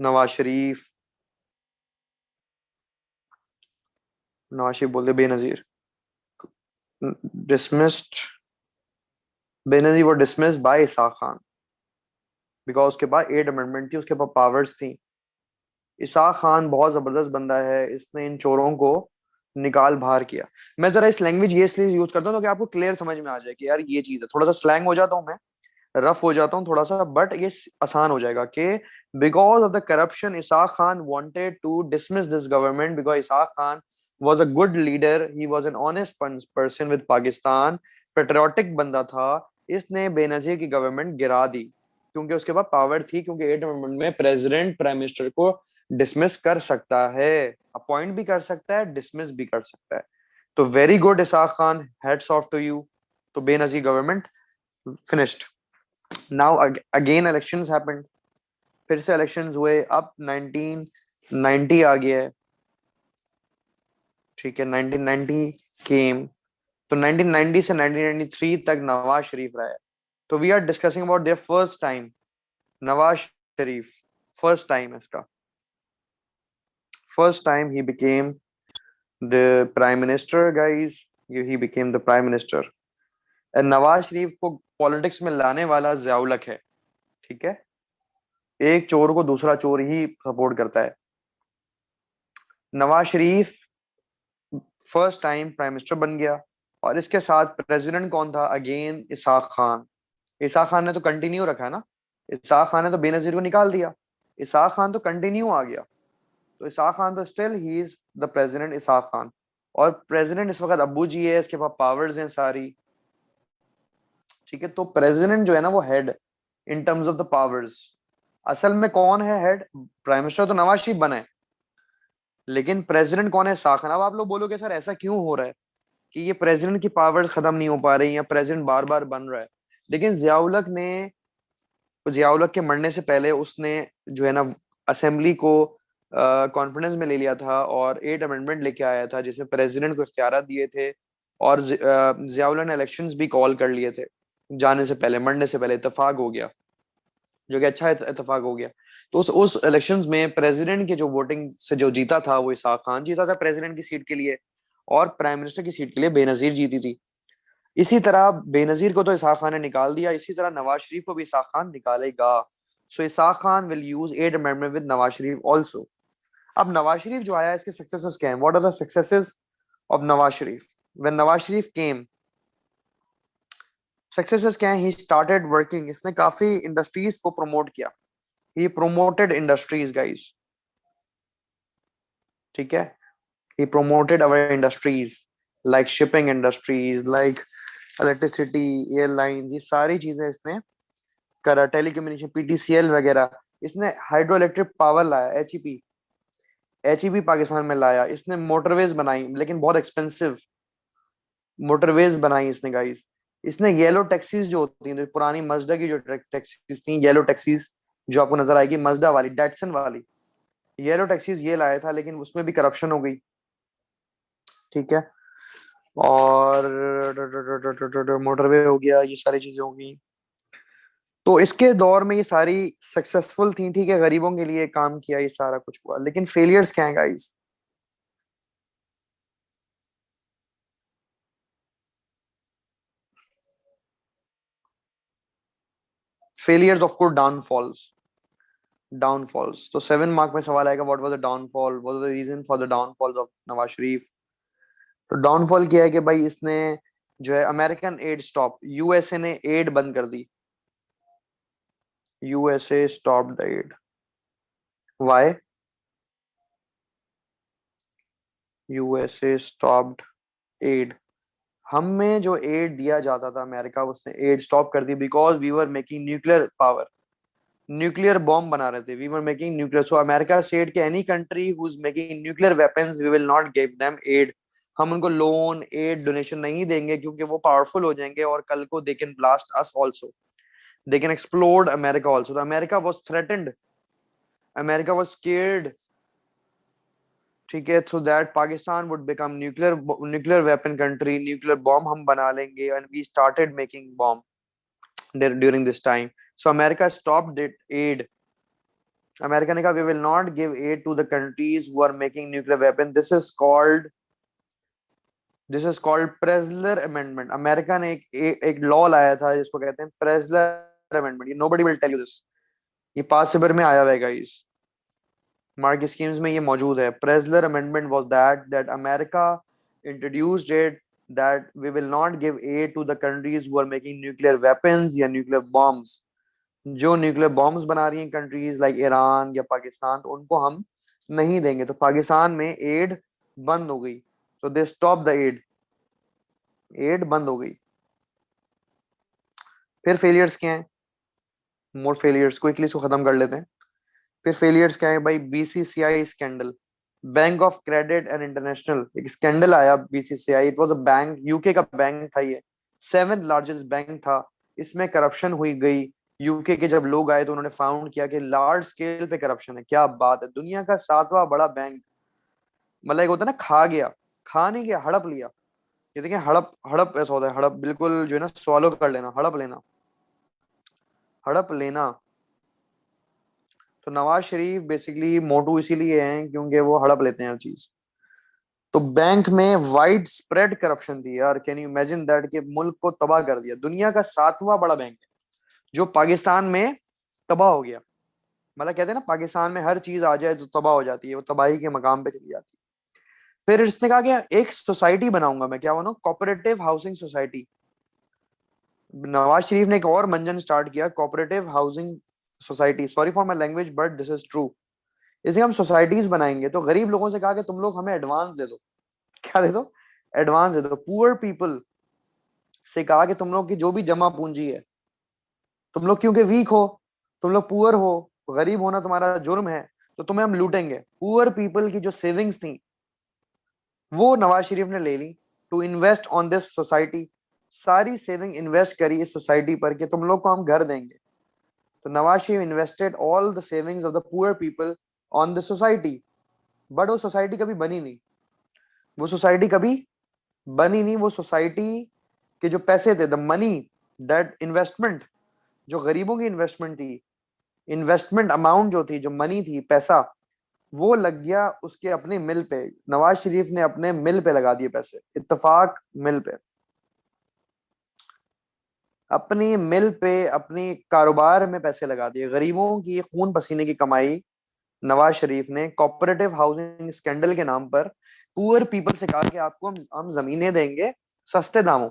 Nawaz Sharif. Nawaz Sharif बोले बेनजीर dismissed, बेनजीर वो dismissed by Ishaq Khan because उसके पास एट अमेंडमेंट थी, उसके पास पावर्स थी। इसाक खान बहुत जबरदस्त बंदा है, इसने इन चोरों को निकाल बाहर किया। मैं जरा इस लैंग्वेज ये इसलिए यूज करता हूँ तो कि आपको क्लियर समझ में आ जाए कि यार ये चीज है। थोड़ा सा स्लैंग हो जाता हूँ मैं, रफ हो जाता हूँ थोड़ा सा, बट ये आसान हो जाएगा कि because of the corruption Ishaq Khan wanted to dismiss this government because Ishaq Khan was a good leader, he was an honest person with Pakistan, patriotic बंदा था। इसने बेनजीर की गवर्नमेंट गिरा दी क्योंकि उसके पास पावर थी, क्योंकि एट अमेंडमेंट में प्रेसिडेंट प्राइम मिनिस्टर को डिसमिस कर सकता है, अपॉइंट भी कर सकता है, डिसमिस भी कर सकता है। तो very good Ishaq Khan, heads off to you. तो Benazir government finished. Now again elections happened, फिर से इलेक्शंस हुए। अब 1990 आ गया है, ठीक है, 1990 केम। तो 1990 से 1993 तक नवाज शरीफ रहा है। तो we are discussing about their first time. Nawaz Sharif, first time इसका, first time he became the prime minister guys, he became the prime minister. Nawaz Sharif को पॉलिटिक्स में लाने वाला जियाउल हक है, ठीक है। एक चोर को दूसरा चोर ही सपोर्ट करता है। Nawaz Sharif first time prime minister बन गया, और इसके साथ प्रेसिडेंट कौन था? अगेन इसाक खान। इसाक खान ने तो कंटिन्यू रखा है ना, इसाक खान ने तो बेनजीर को निकाल दिया, इसाक खान तो कंटिन्यू आ गया। तो इसाक खान तो still he is the president, Ishaq Khan. और प्रेसिडेंट इस वक्त अब्बू जी है, इसके पास पावर्स हैं सारी, ठीक है। तो प्रेसिडेंट जो है ना वो head in terms of the powers. असल में कौन है हेड? प्राइम मिनिस्टर तो नवाज शरीफ बना है, लेकिन प्रेसिडेंट कौन है? इसाक खान। अब आप लोग बोलोगे सर ऐसा क्यों हो रहा है कि ये प्रेसिडेंट की पावर्स खत्म नहीं हो पा रही या प्रेसिडेंट बार बार बन रहा है? लेकिन जियाउल हक के मरने से पहले उसने जो है ना असेंबली को कॉन्फिडेंस में ले लिया था और एट अमेंडमेंट लेके आया था जिसमें प्रेसिडेंट को इख्तियार दिए थे। और जियाउल हक ने इलेक्शंस भी कॉल कर लिए थे जाने से पहले, मरने से पहले इत्तेफाक हो गया, जो कि अच्छा इत्तेफाक हो गया। तो उस इलेक्शंस में प्रेसिडेंट के जो वोटिंग से जो जीता था वो इसाक खान जीता था प्रेसिडेंट की सीट के लिए, और प्राइम मिनिस्टर की सीट के लिए बेनजीर जीती थी। इसी तरह बेनजीर को तो इसाक खान ने निकाल दिया, इसी तरह नवाज शरीफ को भी इसाक खान निकालेगा। So Ishaq Khan will use eighth amendment with Nawaz Sharif also. अब नवाज शरीफ जो आया, इसके सक्सेसेस क्या हैं? What are the successes of Nawaz Sharif? When Nawaz Sharif came, successes क्या है? ही स्टार्टेड वर्किंग, इसने काफी इंडस्ट्रीज को प्रमोट किया। ही प्रोमोटेड इंडस्ट्रीज गाइस, ठीक है। He promoted our industries, like shipping industries, like electricity, airline, ये सारी चीजें इसने करा। टेलीकम्युनिकेशन, पीटीसीएल वगैरह, इसने हाइड्रो इलेक्ट्रिक पावर लाया, एचईपी, एचईपी पाकिस्तान में लाया। इसने मोटरवेज बनाई, लेकिन बहुत एक्सपेंसिव मोटरवेज बनाई इसने गाइस। इसने येलो टैक्सीज जो होती हैं, जो पुरानी मजडा की जो टैक्सीज थी, येलो टैक्सीज जो आपको नजर आएगी, मजडा वाली, डैटसन वाली येलो टैक्सीज, ये लाया था, लेकिन उसमें भी करप्शन हो गई। ठीक है। और मोटरवे हो गया, ये सारी चीजें हो गई। तो इसके दौर में ये सारी सक्सेसफुल थी, ठीक है, गरीबों के लिए काम किया, ये सारा कुछ हुआ, लेकिन फेलियर्स क्या है guys? Failures of course, downfalls. Downfalls तो 7 मार्क में सवाल आएगा, what was the downfall, what was the reason for the downfall of Nawaz Sharif. तो डाउनफॉल क्या है कि भाई इसने जो है अमेरिकन एड स्टॉप, यूएसए ने एड बंद कर दी। USA stop the aid. Why? USA stopped aid. हमें जो एड दिया जाता था अमेरिका, उसने एड स्टॉप कर दी, because we were making nuclear power, nuclear bomb बना रहे थे, we were making nuclear. So America said कि any country who is making nuclear weapons we will not give them aid. हम उनको लोन, एड, डोनेशन नहीं देंगे, क्योंकि वो पावरफुल हो जाएंगे और कल को they can blast us also, they can explode America also. तो America was threatened, America was scared, ठीक है, so that Pakistan would become nuclear weapon country, nuclear bomb हम बना लेंगे, and we started making bomb during this time. So America stopped it aid. America ने कहा we will not give aid to the countries who are making nuclear weapon. This is called Pressler amendment. America ने एक लॉ लाया था जिसको कहते हैं प्रेजलर अमेंडमेंट। ये nobody will tell you this, ये पास पेपर में आया हुआ है गाइस, मार्क स्कीम्स में ये मौजूद है। Pressler amendment was that America introduced it, that we will not give aid to the countries who are making nuclear weapons या न्यूक्लियर बॉम्ब्स। जो न्यूक्लियर बॉम्ब्स बना रही हैं कंट्रीज लाइक ईरान या पाकिस्तान, तो उनको हम नहीं देंगे। तो पाकिस्तान में एड बंद हो गई, तो they stop the aid, aid बंद हो गई। फिर फेलियर्स क्या हैं? मोर फेलियर्स, क्विकली इसको खत्म कर लेते हैं। फिर फेलियर्स क्या है भाई? BCCI scandal, bank of credit and international, एक स्कैंडल आया BCCI. It was a bank, UK का बैंक था ये, 7th लार्जेस्ट बैंक था। इसमें करप्शन हुई गई। यूके के जब लोग आए तो उन्होंने फाउंड किया कि लार्ज स्केल पे करप्शन है। क्या बात है, दुनिया का 7वां बड़ा बैंक, मतलब एक होता है ना, खा गया, खा नहीं गया, हड़प लिया। ये देखिए, हड़प, हड़प ऐसा होता है, हड़प बिल्कुल जो है ना, swallow कर लेना, हड़प लेना, हड़प लेना। तो नवाज शरीफ बेसिकली मोटू इसीलिए हैं क्योंकि वो हड़प लेते हैं हर चीज। तो बैंक में वाइड स्प्रेड करप्शन थी यार, कैन यू इमेजिन दैट, कि मुल्क को तबाह कर दिया। दुनिया का 7वां बड़ा बैंक है जो पाकिस्तान में तबाह हो गया। मतलब कहते हैं ना, पाकिस्तान में हर चीज आ जाए तो तबाह हो जाती है, वो तबाही के मकाम पे चली जाती है। फिर इसने कहा कि एक सोसाइटी बनाऊंगा मैं, क्या बनाऊं? Cooperative housing society. Nawaz Sharif ने एक और मंजन स्टार्ट किया, cooperative housing society. Sorry for my language but this is true. इसे हम सोसाइटीज बनाएंगे, तो गरीब लोगों से कहा कि तुम लोग हमें एडवांस दे दो। क्या दे दो? एडवांस दे दो। पुअर पीपल से कहा कि तुम लोग की जो भी जमा पूंजी है, तुम लोग क्योंकि वीक हो, तुम लोग पुअर हो, गरीब होना तुम्हारा जुर्म है, तो तुम्हें हम लूटेंगे। पुअर पीपल की जो सेविंग्स थी वो नवाज शरीफ ने ले ली, to invest on this society. सारी सेविंग इन्वेस्ट करी इस सोसाइटी पर कि तुम लोग को हम घर देंगे। तो Nawaz Sharif invested all the savings of the poor people on the society. But वो सोसाइटी कभी बनी नहीं, वो सोसाइटी कभी बनी नहीं। वो सोसाइटी के जो पैसे थे, द मनी, दैट इन्वेस्टमेंट, जो गरीबों की इन्वेस्टमेंट थी, इन्वेस्टमेंट अमाउंट जो थी, जो मनी थी, पैसा, वो लग गया उसके अपने मिल पे। नवाज शरीफ ने अपने मिल पे लगा दिए पैसे, इत्तेफाक मिल पे, अपनी मिल पे, अपनी कारोबार में पैसे लगा दिए। गरीबों की खून पसीने की कमाई नवाज शरीफ ने कोऑपरेटिव हाउसिंग स्कैंडल के नाम पर पुअर पीपल से कहा कि आपको हम जमीनें देंगे सस्ते दामों।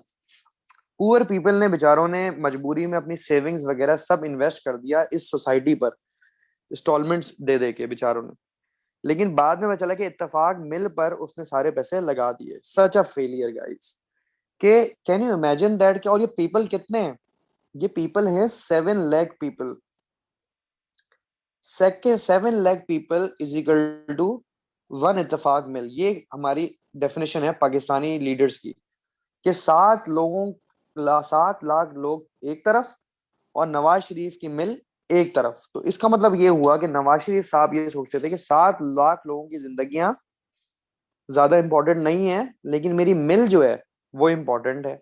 पुअर पीपल ने, बेचारों ने मजबूरी में अपनी सेविंग्स वगैरह सब इन्वेस्ट कर दिया इस सोसाइटी पर, इंस्टॉलमेंट्स दे दे के बेचारों ने। लेकिन बाद में पता चला कि इत्तेफाक मिल पर उसने सारे पैसे लगा दिए। सच अ फेलियर गाइस। के कैन यू इमेजिन दैट? कि और ये पीपल कितने हैं? ये पीपल है 7 lakh people. 7 lakh people is equal to one Ittefaq mill. ये हमारी डेफिनेशन है पाकिस्तानी लीडर्स की, कि 7 लाख लोग एक तरफ और नवाज शरीफ की मिल एक तरफ। तो इसका मतलब ये हुआ कि नवाज शरीफ साहब ये सोचते थे कि 7 लाख लोगों की जिंदगियां ज्यादा इंपॉर्टेंट नहीं है, लेकिन मेरी मिल जो है वो इंपॉर्टेंट है।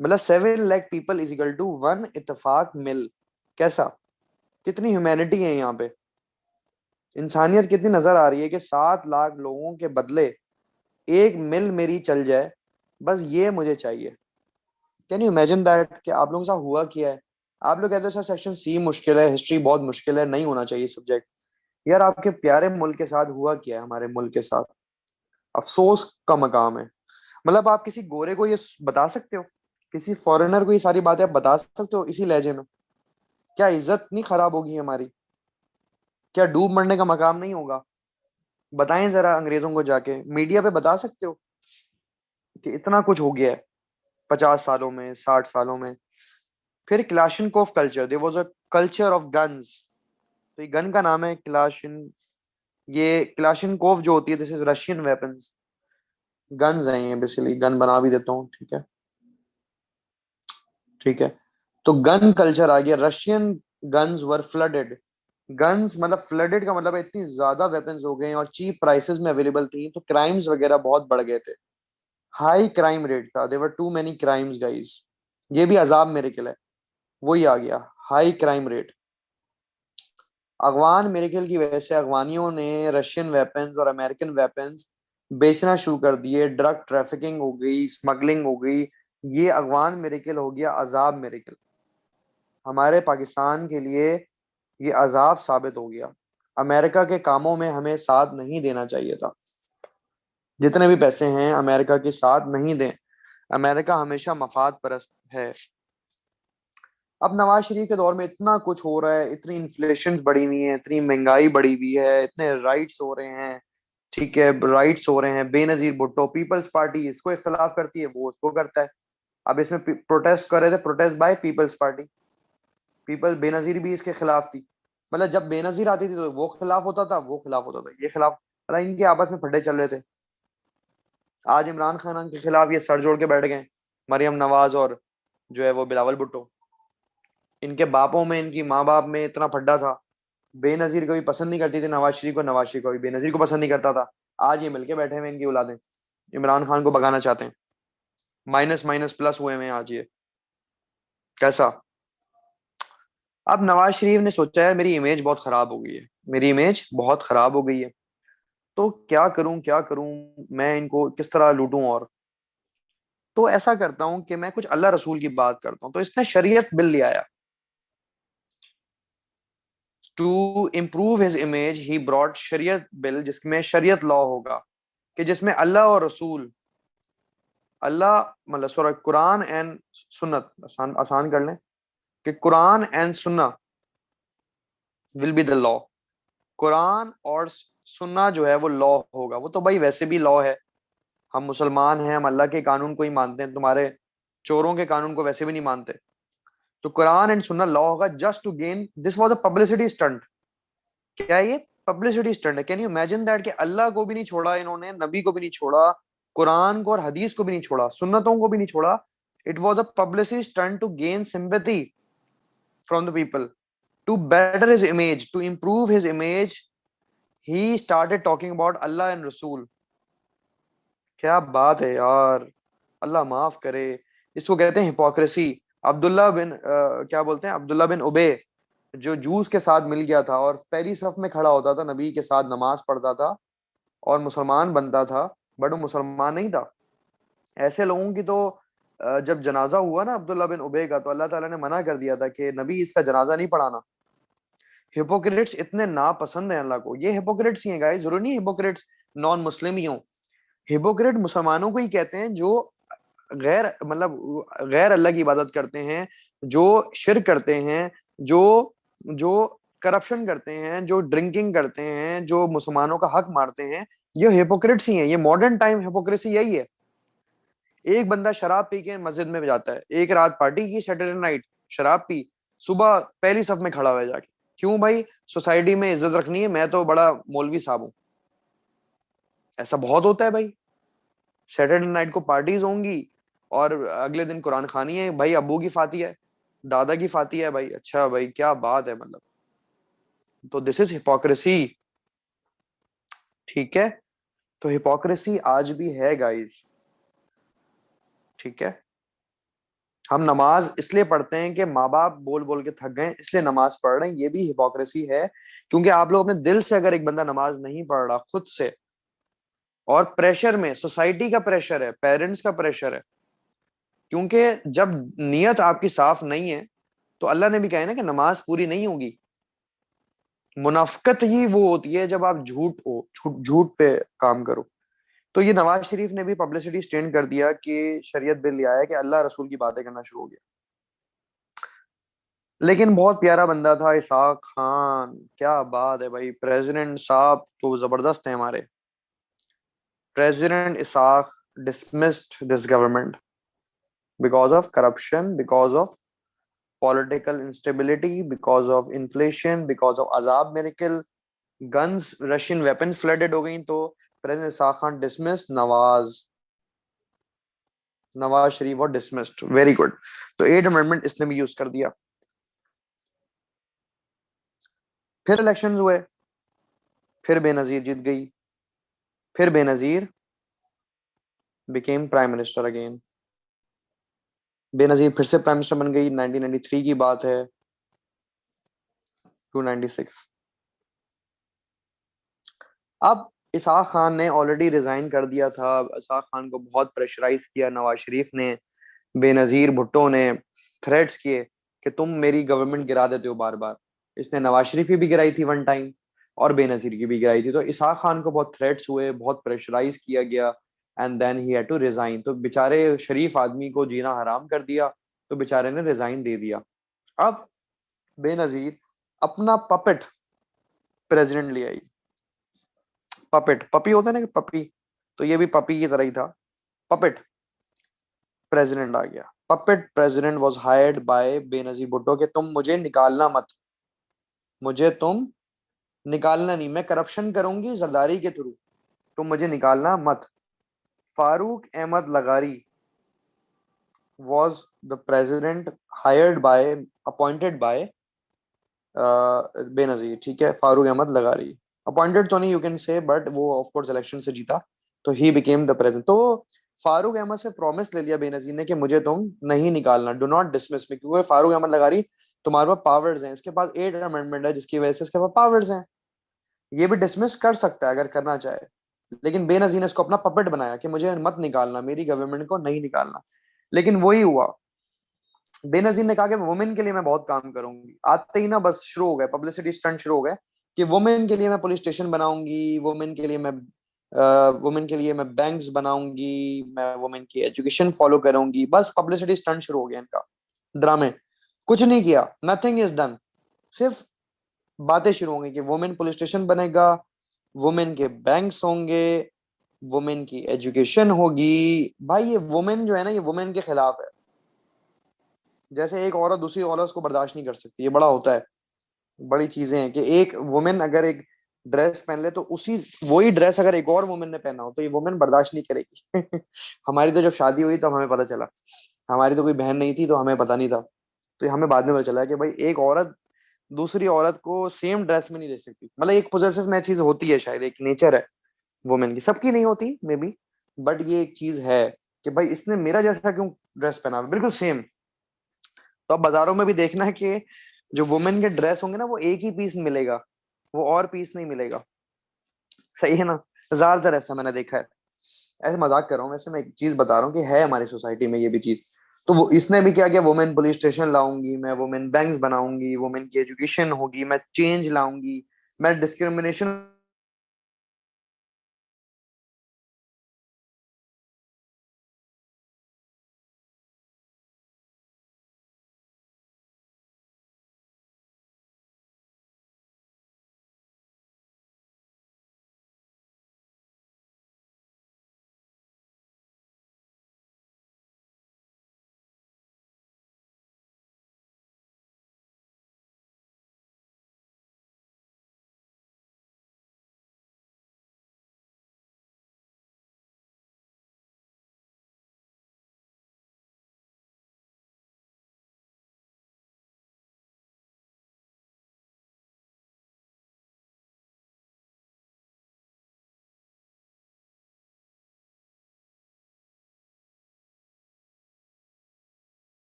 मतलब 7 lakh people is equal to one Ittefaq mill. कैसा, कितनी ह्यूमैनिटी है यहाँ पे, इंसानियत कितनी नजर आ रही है कि 7 लाख लोगों के बदले एक मिल मेरी चल जाए, बस ये मुझे चाहिए। Can you imagine that? कि आप लोगों के साथ हुआ क्या है? आप लोग कहते हो सर सेक्शन सी मुश्किल है, हिस्ट्री बहुत मुश्किल है, नहीं होना चाहिए सब्जेक्ट। यार आपके प्यारे मुल्क के साथ हुआ क्या है, हमारे मुल्क के साथ? अफसोस का मकाम है। मतलब आप किसी गोरे को ये बता सकते हो, किसी फॉरेनर को ये सारी बातें आप बता सकते हो इसी लहजे में? क्या इज्जत नहीं खराब होगी हमारी? क्या डूब मरने का मकाम नहीं होगा? बताएं जरा अंग्रेजों को जाके, मीडिया पे बता सकते हो कि इतना कुछ हो गया है 50 सालों में, 60 सालों में। फिर Kalashnikov culture, there was a culture of guns. तो ये गन का नाम है क्लाशन। ये क्लाशनकोफ जो होती है, this is Russian weapons. Guns हैं ये, बेसिकली गन बना भी देता हूँ, ठीक है। ठीक है, तो गन कल्चर आ गया। रशियन गन्स वर फ्लडेड। गन्स मतलब फ्लडेड का मतलब है इतनी ज्यादा वेपन्स हो गए हैं और चीप प्राइसेस में अवेलेबल थी, तो क्राइम्स वगैरह बहुत बढ़ गए थे। हाई क्राइम रेट था, देवर टू मेनी क्राइम्स गाइस। ये भी अजाब मेरे के लिए वही आ गया, high crime rate. Afghan miracle की वजह से अफगानियों ने रशियन वेपन्स और अमेरिकन वेपन्स बेचना शुरू कर दिए। ड्रग ट्रैफिकिंग हो गई, स्मगलिंग हो गई। ये अफगान मेरेकल हो गया अजाब मेरेकल। हमारे पाकिस्तान के लिए ये अजाब साबित हो गया। अमेरिका के कामों में हमें साथ नहीं देना चाहिए था। जितने भी पैसे हैं अमेरिका के साथ नहीं दें। अमेरिका हमेशा मफाद परस्त है। अब नवाज शरीफ के दौर में इतना कुछ हो रहा है, इतनी इन्फ्लेशन बढ़ी हुई है, इतनी महंगाई बढ़ी हुई है, इतने राइट्स हो रहे हैं। ठीक है, राइट्स हो रहे हैं। बेनजीर भुट्टो, पीपल्स पार्टी इसको इख्तलाफ करती है, वो उसको करता है। अब इसमें प्रोटेस्ट कर रहे थे, protest by Peoples Party. People Benazir भी इसके खिलाफ थी। मतलब जब बेनजीर आती थी तो वो खिलाफ होता था, वो खिलाफ होता था, ये खिलाफ। मतलब इनके आपस में फड्डे चल रहे थे। आज इमरान खान के खिलाफ ये सर जोड़ के बैठ गए, मरियम नवाज और जो है वो बिलावल भुट्टो। इनके बापों में, इनकी माँ बाप में इतना फड्डा था। बेनजीर को भी पसंद नहीं करती थी नवाज शरीफ को, नवाज शरीफ को भी बेनजीर को पसंद नहीं करता था। आज ये मिलके बैठे हुए इनकी औलादें, इमरान खान को भगाना चाहते हैं। माइनस माइनस प्लस हुए हैं आज ये। कैसा? अब नवाज शरीफ ने सोचा है मेरी इमेज बहुत खराब हो गई है, मेरी इमेज बहुत खराब हो गई है, तो क्या करूं क्या करूं, मैं इनको किस तरह लूटूं? और तो ऐसा करता हूं कि मैं कुछ अल्लाह रसूल की बात करता हूं। तो इसने शरीयत बिल ले आया। To improve his image he brought शरीयत बिल, जिसमें शरीयत लॉ होगा, कि जिसमें अल्लाह और रसूल, अल्लाह मतलब सॉरी कुरान एंड सुन्नत, आसान आसान कर लें कि कुरान एंड सुन्ना will be the law. Quran और सुन्ना जो है वो लॉ होगा। वो तो भाई वैसे भी लॉ है, हम मुसलमान हैं, हम अल्लाह के कानून को ही मानते हैं, तुम्हारे चोरों के कानून को वैसे भी नहीं मानते। तो कुरान एंड सुन्ना लॉ होगा, just to gain, this was a publicity stunt. क्या है ये? पब्लिसिटी स्टंट है। Can you imagine that? कि अल्लाह को भी नहीं छोड़ा इन्होंने, नबी को भी नहीं छोड़ा, कुरान को और हदीस को भी नहीं छोड़ा, सुन्नतों को भी नहीं छोड़ा। It was a publicity stunt to gain sympathy from the people, to better his image, to improve his image. He started talking about Allah and Rasul. क्या बात है यार, अल्लाह माफ करे। इसको कहते हैं हिपोक्रेसी। अब्दुल्ला बिन क्या बोलते हैं, अब्दुल्ला बिन उबे, जो जूस के साथ मिल गया था और पहली सफ में खड़ा होता था, नबी के साथ नमाज पढ़ता था और मुसलमान बनता था, बट वो मुसलमान नहीं था। ऐसे लोगों की तो जब जनाजा हुआ ना अब्दुल्ला बिन उबे का, तो अल्लाह ताला ने मना कर दिया था कि नबी इसका जनाजा नहीं पढ़ाना। हिपोक्रेट्स इतने नापसंद हैं अल्लाह को। ये हिपोक्रेट्स ही हैं गाइस, जरूरी नहीं हिपोक्रेट्स नॉन मुस्लिम ही हों। हिपोक्रेट मुसलमानों को ही कहते हैं जो गैर मतलब गैर अल्लाह की इबादत करते हैं, जो शिर्क करते हैं, जो जो करप्शन करते हैं, जो ड्रिंकिंग करते हैं, जो मुसलमानों का हक मारते हैं, ये हिपोक्रेट्स ही हैं। ये मॉडर्न टाइम हिपोक्रेसी यही है। एक बंदा शराब पी के मस्जिद में जाता है, एक रात पार्टी की, सैटरडे नाइट शराब पी, सुबह पहली सफ में खड़ा हुआ है जाके। क्यों भाई? सोसाइटी में इज्जत रखनी है, मैं तो बड़ा मौलवी साहब हूं। ऐसा बहुत होता है भाई। सैटरडे नाइट को पार्टीज होंगी और अगले दिन कुरान खानी है भाई, अब्बू की फाती है, दादा की फाती है भाई। अच्छा भाई, क्या बात है मतलब। तो दिस इज हिपोक्रेसी। ठीक है, तो हिपोक्रेसी आज भी है गाइस। ठीक है, हम नमाज इसलिए पढ़ते हैं कि माँ बाप बोल बोल के थक गए, इसलिए नमाज पढ़ रहे हैं, ये भी हिपोक्रेसी है। क्योंकि आप लोग अपने दिल से अगर एक बंदा नमाज नहीं पढ़ रहा खुद से, और प्रेशर में, सोसाइटी का प्रेशर है, पेरेंट्स का प्रेशर है, क्योंकि जब नियत आपकी साफ नहीं है, तो अल्लाह ने भी कहा है ना कि नमाज पूरी नहीं होगी। मुनाफकत ही वो होती है जब आप झूठ हो, झूठ झूठ पे काम करो। तो ये नवाज शरीफ ने भी पब्लिसिटी स्टेंड कर दिया कि शरीयत बिल ले आया कि अल्लाह रसूल की बातें करना शुरू हो गया। लेकिन बहुत प्यारा बंदा था इसाक खान, क्या बात है भाई। प्रेसिडेंट साहब तो जबरदस्त है हमारे। President Ishaq dismissed this government because of corruption, because of political instability, because of inflation, because of azab miracle, guns, Russian weapons flooded हो गई। तो प्रेसिडेंट इसाक खान डिसमिस, नवाज शरीफ और डिसमिस्ड, वेरी गुड। तो एट अमेंडमेंट इसने भी यूज कर दिया। फिर इलेक्शंस हुए, फिर बेनजीर जीत गई, फिर Benazir became prime minister again. Benazir फिर से प्राइम मिनिस्टर बन गई, 1993 की बात है टू 96। अब इसाक खान ने ऑलरेडी रिजाइन कर दिया था। इसाक खान को बहुत प्रेशराइज किया नवाज शरीफ ने, बेनजीर भुट्टो ने थ्रेट्स किए कि तुम मेरी गवर्नमेंट गिरा देते हो बार बार। इसने नवाज शरीफ की भी गिराई थी वन टाइम, और बेनजीर की भी गिराई थी। तो इसाक खान को बहुत थ्रेट्स हुए, बहुत प्रेशराइज किया गया, and then he had to resign. तो बेचारे शरीफ आदमी को जीना हराम कर दिया, तो बेचारे ने रिजाइन दे दिया। अब बेनजीर अपना पपेट प्रेसिडेंट ले आई। पपेट, पपी होता है ना कि पपी, तो ये भी पपी की तरह ही था। पपेट प्रेसिडेंट आ गया। Puppet president was hired by Benazir Bhutto के तुम मुझे निकालना मत, मुझे तुम निकालना नहीं, मैं करप्शन करूंगी जरदारी के थ्रू, तुम मुझे निकालना मत। Farooq Ahmad लगारी was the president hired by, appointed by Benazir. ठीक है, फारूक अहमद लगारी अपॉइंटेड तो नहीं यू कैन से, बट वो ऑफ कोर्स इलेक्शन से जीता, तो ही बिकेम द प्रेसिडेंट। तो फारूक अहमद से प्रॉमिस ले लिया बेनजीर ने कि मुझे तुम नहीं निकालना, डू नॉट डिसमिस मी, क्योंकि फारूक अहमद लगारी तुम्हारे पास पावर्स हैं, इसके पास एट अमेंडमेंट है जिसकी वजह से इसके पास पावर्स हैं, ये भी डिसमिस कर सकता है अगर करना चाहे। लेकिन बेनजीर ने इसको अपना पपेट बनाया कि मुझे मत निकालना, मेरी गवर्नमेंट को नहीं निकालना। लेकिन वही हुआ, बेनजीर ने कहा कि वुमेन के लिए मैं बहुत काम करूंगी। आते ही ना बस शुरू हो गए पब्लिसिटी स्टंट शुरू हो गए कि वुमेन के लिए मैं पुलिस स्टेशन बनाऊंगी, वुमेन के लिए मैं बैंक्स बनाऊंगी, मैं वुमेन की एजुकेशन फॉलो करूंगी। बस पब्लिसिटी स्टंट शुरू हो गया इनका, ड्रामे। कुछ नहीं किया, नथिंग इज डन। सिर्फ बातें शुरू होंगी कि वुमेन पुलिस स्टेशन बनेगा, वुमेन के बैंक्स होंगे, वुमेन की एजुकेशन होगी। भाई ये वुमेन जो है ना, ये वुमेन के खिलाफ है। जैसे एक औरत दूसरी औरत को बर्दाश्त नहीं कर सकती, ये बड़ा होता है, बड़ी चीजें हैं कि एक वुमेन अगर एक ड्रेस पहन ले, तो उसी वही ड्रेस अगर एक और वुमेन ने पहना हो तो ये वुमेन बर्दाश्त नहीं करेगी। हमारी तो जब शादी हुई तब हमें पता चला, हमारी तो कोई बहन नहीं थी तो हमें पता नहीं था। तो हमें बाद में पता चला कि भाई एक औरत दूसरी औरत को सेम ड्रेस में नहीं ले सकती। मतलब एक पोजेसिव चीज होती है, शायद एक नेचर है वुमेन की, सबकी नहीं होती मे बी, बट ये एक चीज है कि भाई इसने मेरा जैसा क्यों ड्रेस पहना है, बिल्कुल सेम। तो अब बाजारों में भी देखना है कि जो वुमेन के ड्रेस होंगे ना, वो एक ही पीस मिलेगा, वो और पीस नहीं मिलेगा। सही है ना? ज्यादातर ऐसा मैंने देखा है। ऐसे मजाक कर रहा हूँ, वैसे मैं एक चीज बता रहा हूँ कि है हमारी सोसाइटी में ये भी चीज। तो वो इसने भी क्या किया, वुमेन पुलिस स्टेशन लाऊंगी मैं, वुमेन बैंक्स बनाऊंगी, वुमेन की एजुकेशन होगी, मैं चेंज लाऊंगी, मैं डिस्क्रिमिनेशन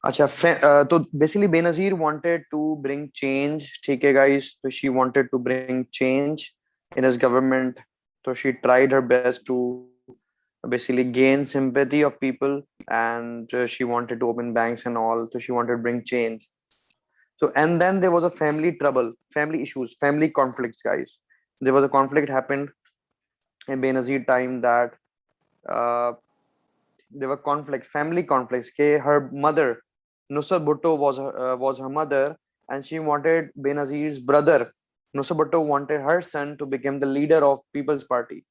अच्छा तो basically Benazir wanted to bring change, ठीक है गाइस, तो she wanted to bring change in his government. तो she tried her best to basically gain sympathy of people, and she wanted to open banks and all, so she wanted to bring change. So and then there was a family trouble, family issues, family conflicts, guys. There was a conflict happened in Benazir time that uh, there were conflicts, family conflicts. Okay, her mother, Nusrat Bhutto, was her mother, and she wanted Benazir's brother. Nusrat Bhutto wanted her son to become the leader of People's Party,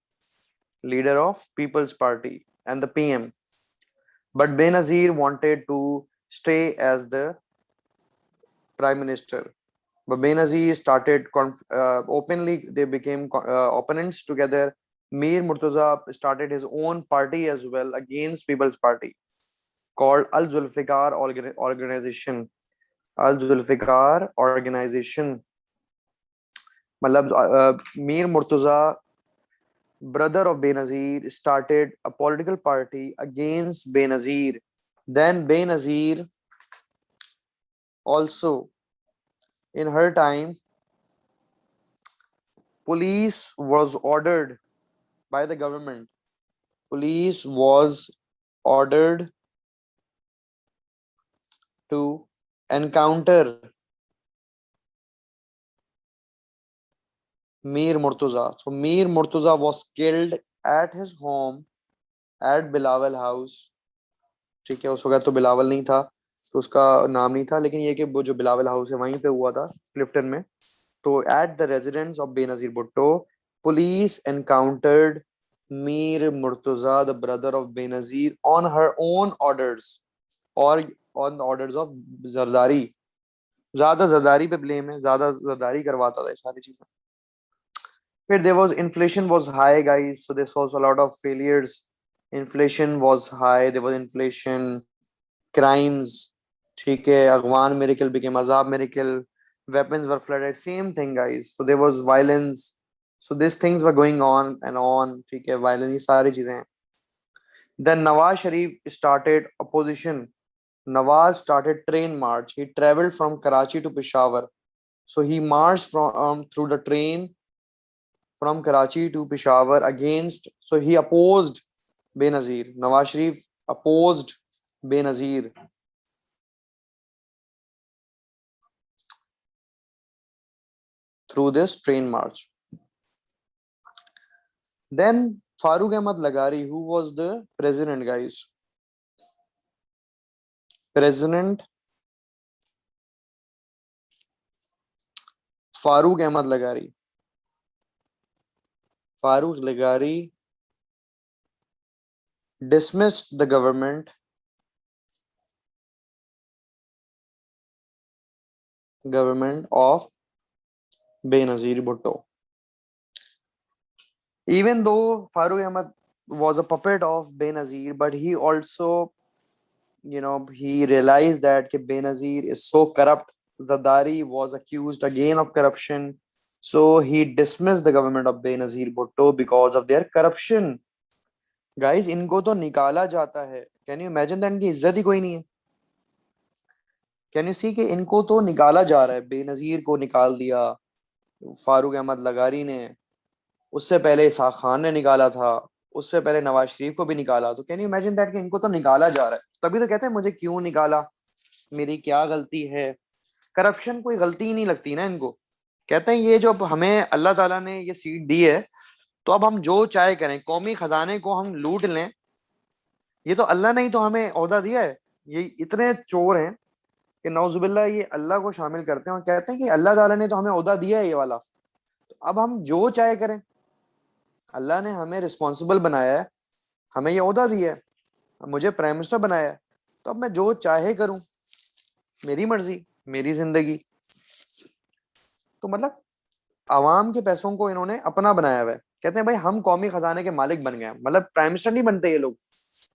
and the PM. But Benazir wanted to stay as the prime minister. But Benazir started openly. They became opponents together. Mir Murtaza started his own party as well against People's Party, called Al Zulfikar Organization. Al Zulfikar Organization. मतलब Mir Murtaza, brother of Benazir, started a political party against Benazir. Then Benazir also, in her time, police was ordered by the government. Police was ordered to encounter Mir Murtaza. So Mir Murtaza was killed at his home at Bilawal House. ठीक है, उस वक्त तो बिलावल नहीं था, तो उसका नाम नहीं था, लेकिन ये कि वो जो बिलावल हाउस है वहीं पे हुआ था, क्लिफ्टन में. तो at the residence of Benazir Bhutto, police encountered Mir Murtaza, the brother of Benazir, on her own orders or on the orders of Zardari. ज्यादा जरदारी पे ब्लेम है, ज्यादा जरदारी करवाता था ये सारी चीजें. फिर there was inflation was high, guys, so there was a lot of failures. Inflation was high, there was inflation, crimes, ठीक है, अगवान miracle became azab miracle, weapons were flooded, same thing, guys. So there was violence, so these things were going on on, ठीक है, violence, ये सारी चीजें हैं. Then Nawaz Sharif started opposition. Nawaz started train march. He traveled from Karachi to Peshawar. So he marched from through the train from Karachi to Peshawar against. So he opposed Benazir. Nawaz Sharif opposed Benazir through this train march. Then Farooq Ahmad Lagari, who was the president, guys. President Farooq Ahmad Lagari. Farooq Lagari dismissed the government of Benazir Bhutto. Even though Farooq Ahmad was a puppet of Benazir, but he also, he realized that Benazir is so corrupt. Zardari was accused again of corruption. So he dismissed the government of Benazir Bhutto because of their corruption. Guys, इनको तो निकाला जाता है. Can you imagine that? इनकी इज्जत ही कोई नहीं है. Can you see कि इनको तो निकाला जा रहा है. बेनजीर को निकाल दिया फारूक अहमद लगारी ने, उससे पहले इसाक खान ने निकाला था, उससे पहले नवाज शरीफ को भी निकाला. तो कैन यू इमेजिन दैट कि इनको तो निकाला जा रहा है. तभी तो कहते हैं मुझे क्यों निकाला, मेरी क्या गलती है. करप्शन कोई गलती ही नहीं लगती ना इनको. कहते हैं ये जो अब हमें अल्लाह ताला ने ये सीट दी है, तो अब हम जो चाहे करें, कौमी खजाने को हम लूट लें. ये तो अल्लाह ने ही तो हमें ओहदा दिया है. ये इतने चोर हैं कि नौजुबिल्ला ये अल्लाह को शामिल करते हैं और कहते हैं कि अल्लाह ताला ने तो हमें ओहदा दिया है ये वाला, तो अब हम जो चाहे करें. अल्लाह ने हमें रिस्पॉन्सिबल बनाया है, हमें ये ओहदा दिया है, मुझे प्राइम मिनिस्टर बनाया है, तो अब मैं जो चाहे करूं, मेरी मर्जी, मेरी जिंदगी. तो मतलब आवाम के पैसों को इन्होंने अपना बनाया हुआ है. कहते हैं भाई हम कौमी खजाने के मालिक बन गए. मतलब प्राइम मिनिस्टर नहीं बनते ये लोग,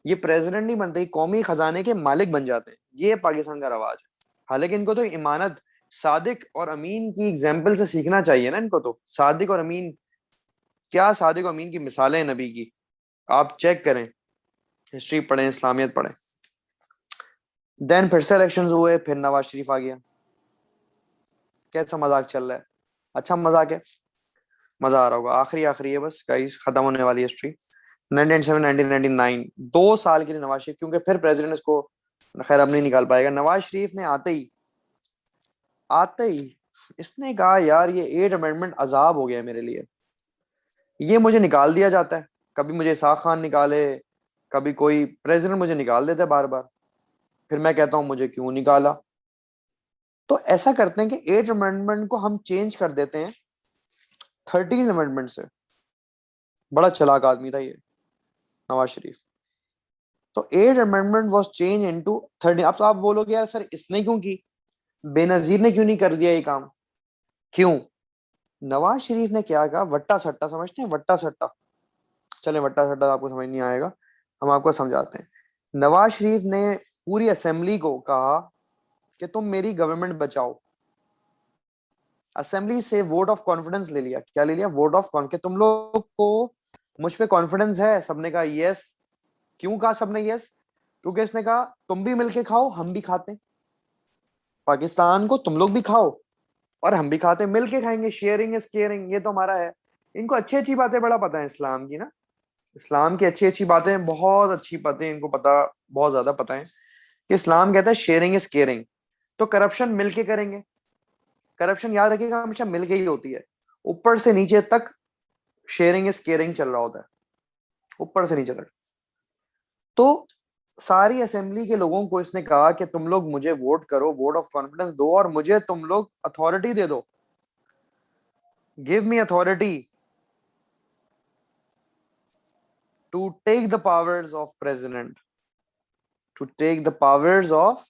ये प्रेसिडेंट नहीं बनते, कौमी खजाने के मालिक बन जाते हैं. ये पाकिस्तान का रवाज है. हालांकि इनको तो इमानत, सादिक और अमीन की एग्जाम्पल से सीखना चाहिए ना इनको. तो सादिक और अमीन, क्या सादिक और अमीन की मिसालें हैं नबी की. आप चेक करें, हिस्ट्री पढ़ें, इस्लामियत पढ़ें. देन फिर से इलेक्शन हुए, फिर नवाज शरीफ आ गया। कैसा मजाक चल रहा है? अच्छा मजाक है, मजा आ रहा होगा। आखिरी आखिरी है बस गाइस, खत्म होने वाली हिस्ट्री। 1997 1999, 2 साल के लिए नवाज शरीफ, क्योंकि फिर प्रेसिडेंट इसको खैर अब नहीं निकाल पाएगा। नवाज शरीफ ने आते ही इसने कहा यार ये 8 अमेंडमेंट अजाब हो गया मेरे लिए, ये मुझे निकाल दिया जाता है। कभी मुझे इसाक खान निकाले, कभी कोई प्रेसिडेंट मुझे निकाल देता है बार बार, फिर मैं कहता हूं मुझे क्यों निकाला। तो ऐसा करते हैं कि 8 अमेंडमेंट को हम चेंज कर देते हैं 13 अमेंडमेंट से। बड़ा चालाक आदमी था ये नवाज शरीफ। तो 8 अमेंडमेंट वॉज चेंज इनटू 13। अब तो आप बोलोगे यार सर इसने क्यों की, बेनजीर ने क्यों नहीं कर दिया ये काम? क्यों? नवाज शरीफ ने क्या कहा, वट्टा सट्टा समझते हैं, वट्टा सट्टा। चले वट्टा सट्टा आपको समझ नहीं आएगा, हम आपको समझाते हैं। नवाज शरीफ ने पूरी असेंबली को कहा कि तुम मेरी गवर्नमेंट बचाओ। असेंबली से वोट ऑफ कॉन्फिडेंस ले लिया। क्या ले लिया? Vote of confidence. तुम लोग को मुझ पे कॉन्फिडेंस है? सबने कहा यस। क्यों कहा सबने यस? क्योंकि इसने कहा तुम भी मिलके खाओ, हम भी खाते हैं, पाकिस्तान को तुम लोग भी खाओ और हम भी खाते हैं, मिलके खाएंगे, शेयरिंग इज केयरिंग, ये तो हमारा है। इनको अच्छी अच्छी बातें बड़ा पता है इस्लाम की ना, इस्लाम की अच्छी अच्छी बातें, बहुत अच्छी बातें इनको पता, बहुत ज्यादा पता है कि इस्लाम कहता है शेयरिंग इज केयरिंग। तो करप्शन मिलके करेंगे। करप्शन याद रखिएगा हमेशा मिलके ही होती है, ऊपर से नीचे तक शेयरिंग इज केयरिंग चल रहा होता है, ऊपर से नीचे तक। तो सारी असेंबली के लोगों को इसने कहा कि तुम लोग मुझे वोट करो, वोट ऑफ कॉन्फिडेंस दो और मुझे तुम लोग अथॉरिटी दे दो, give me authority to take the powers of president, to take the powers of,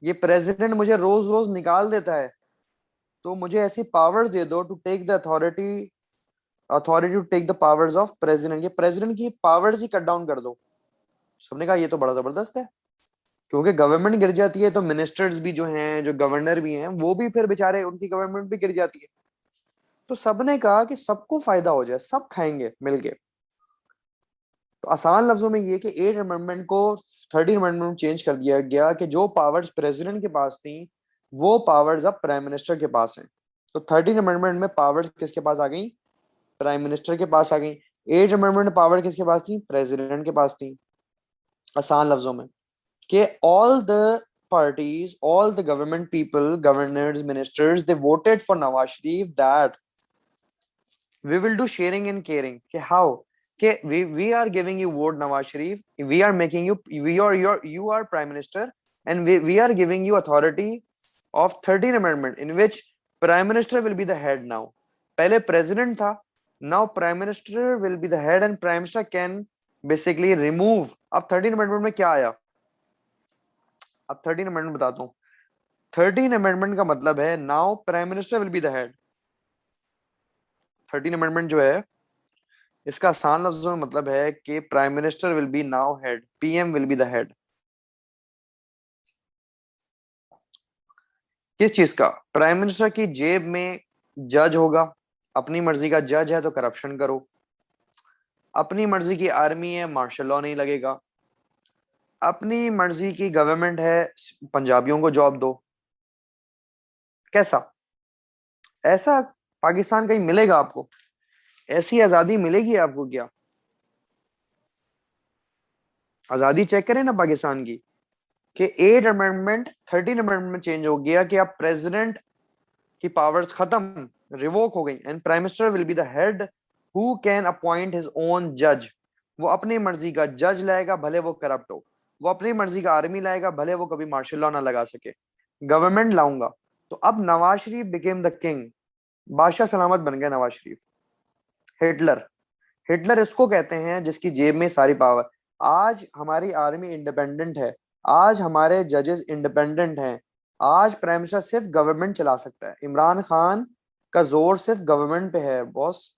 ये प्रेसिडेंट मुझे रोज रोज निकाल देता है, तो मुझे ऐसी पावर्स दे दो to take the authority, authority to take the powers of president, ये प्रेसिडेंट की पावर्स ही कट डाउन कर दो। सबने कहा ये तो बड़ा जबरदस्त है, क्योंकि गवर्नमेंट गिर जाती है तो मिनिस्टर्स भी जो हैं, जो गवर्नर भी हैं, वो भी फिर बेचारे उनकी गवर्नमेंट भी गिर जाती है। तो सबने कहा कि सबको फायदा हो जाए, सब खाएंगे मिलके। तो आसान लफ्जों में ये कि 8 अमेंडमेंट को 13 अमेंडमेंट चेंज कर दिया गया कि जो पावर्स प्रेसिडेंट के पास थी वो पावर्स अब प्राइम मिनिस्टर के पास हैं। तो 13 अमेंडमेंट में पावर्स किसके पास आ गई? प्राइम मिनिस्टर के पास आ गई। 8 अमेंडमेंट पावर किसके पास थी? प्रेसिडेंट के पास थी। आसान लफ्जों में कि all the parties, all the government people, governors, ministers, they voted for Nawaz Sharif that we will do sharing and caring. कि how? कि we are giving you vote Nawaz Sharif, we are making you, you are prime minister, and we are giving you authority of 13 amendment in which prime minister will be the head now. पहले president था, now prime minister will be the head and prime minister can basically remove। अब 13 amendment में क्या आया? अब 13 अमेंडमेंट बताता हूँ। 13 अमेंडमेंट का मतलब है now prime minister will be the head. 13 amendment जो है इसका आसान लफ्जों में मतलब है कि prime minister will B now head, PM will be the head. किस चीज का? प्राइम मिनिस्टर की जेब में जज होगा, अपनी मर्जी का जज है तो करप्शन करो, अपनी मर्जी की आर्मी है मार्शल लॉ नहीं लगेगा, अपनी मर्जी की गवर्नमेंट है पंजाबियों को जॉब दो। कैसा? ऐसा पाकिस्तान कहीं मिलेगा आपको? ऐसी आजादी मिलेगी आपको क्या? आजादी चेक करें ना पाकिस्तान की, कि 8 अमेंडमेंट 13 अमेंडमेंट में चेंज हो गया कि अब प्रेसिडेंट की पावर्स खत्म, रिवोक हो गई, and prime minister will be the head who can appoint his own जज। वो अपनी मर्जी का जज लाएगा भले वो करप्ट हो, वो अपनी मर्जी का आर्मी लाएगा भले वो कभी मार्शल लॉ ना लगा सके, गवर्नमेंट लाऊंगा। तो अब नवाज शरीफ बिकेम द किंग, बादशाह सलामत बन गया नवाज शरीफ। हिटलर, हिटलर इसको कहते हैं जिसकी जेब में सारी पावर। आज हमारी आर्मी इंडिपेंडेंट है, आज हमारे जजेस इंडिपेंडेंट हैं, आज प्राइम मिनिस्टर सिर्फ गवर्नमेंट चला सकता है। इमरान खान का जोर सिर्फ गवर्नमेंट पे है बॉस,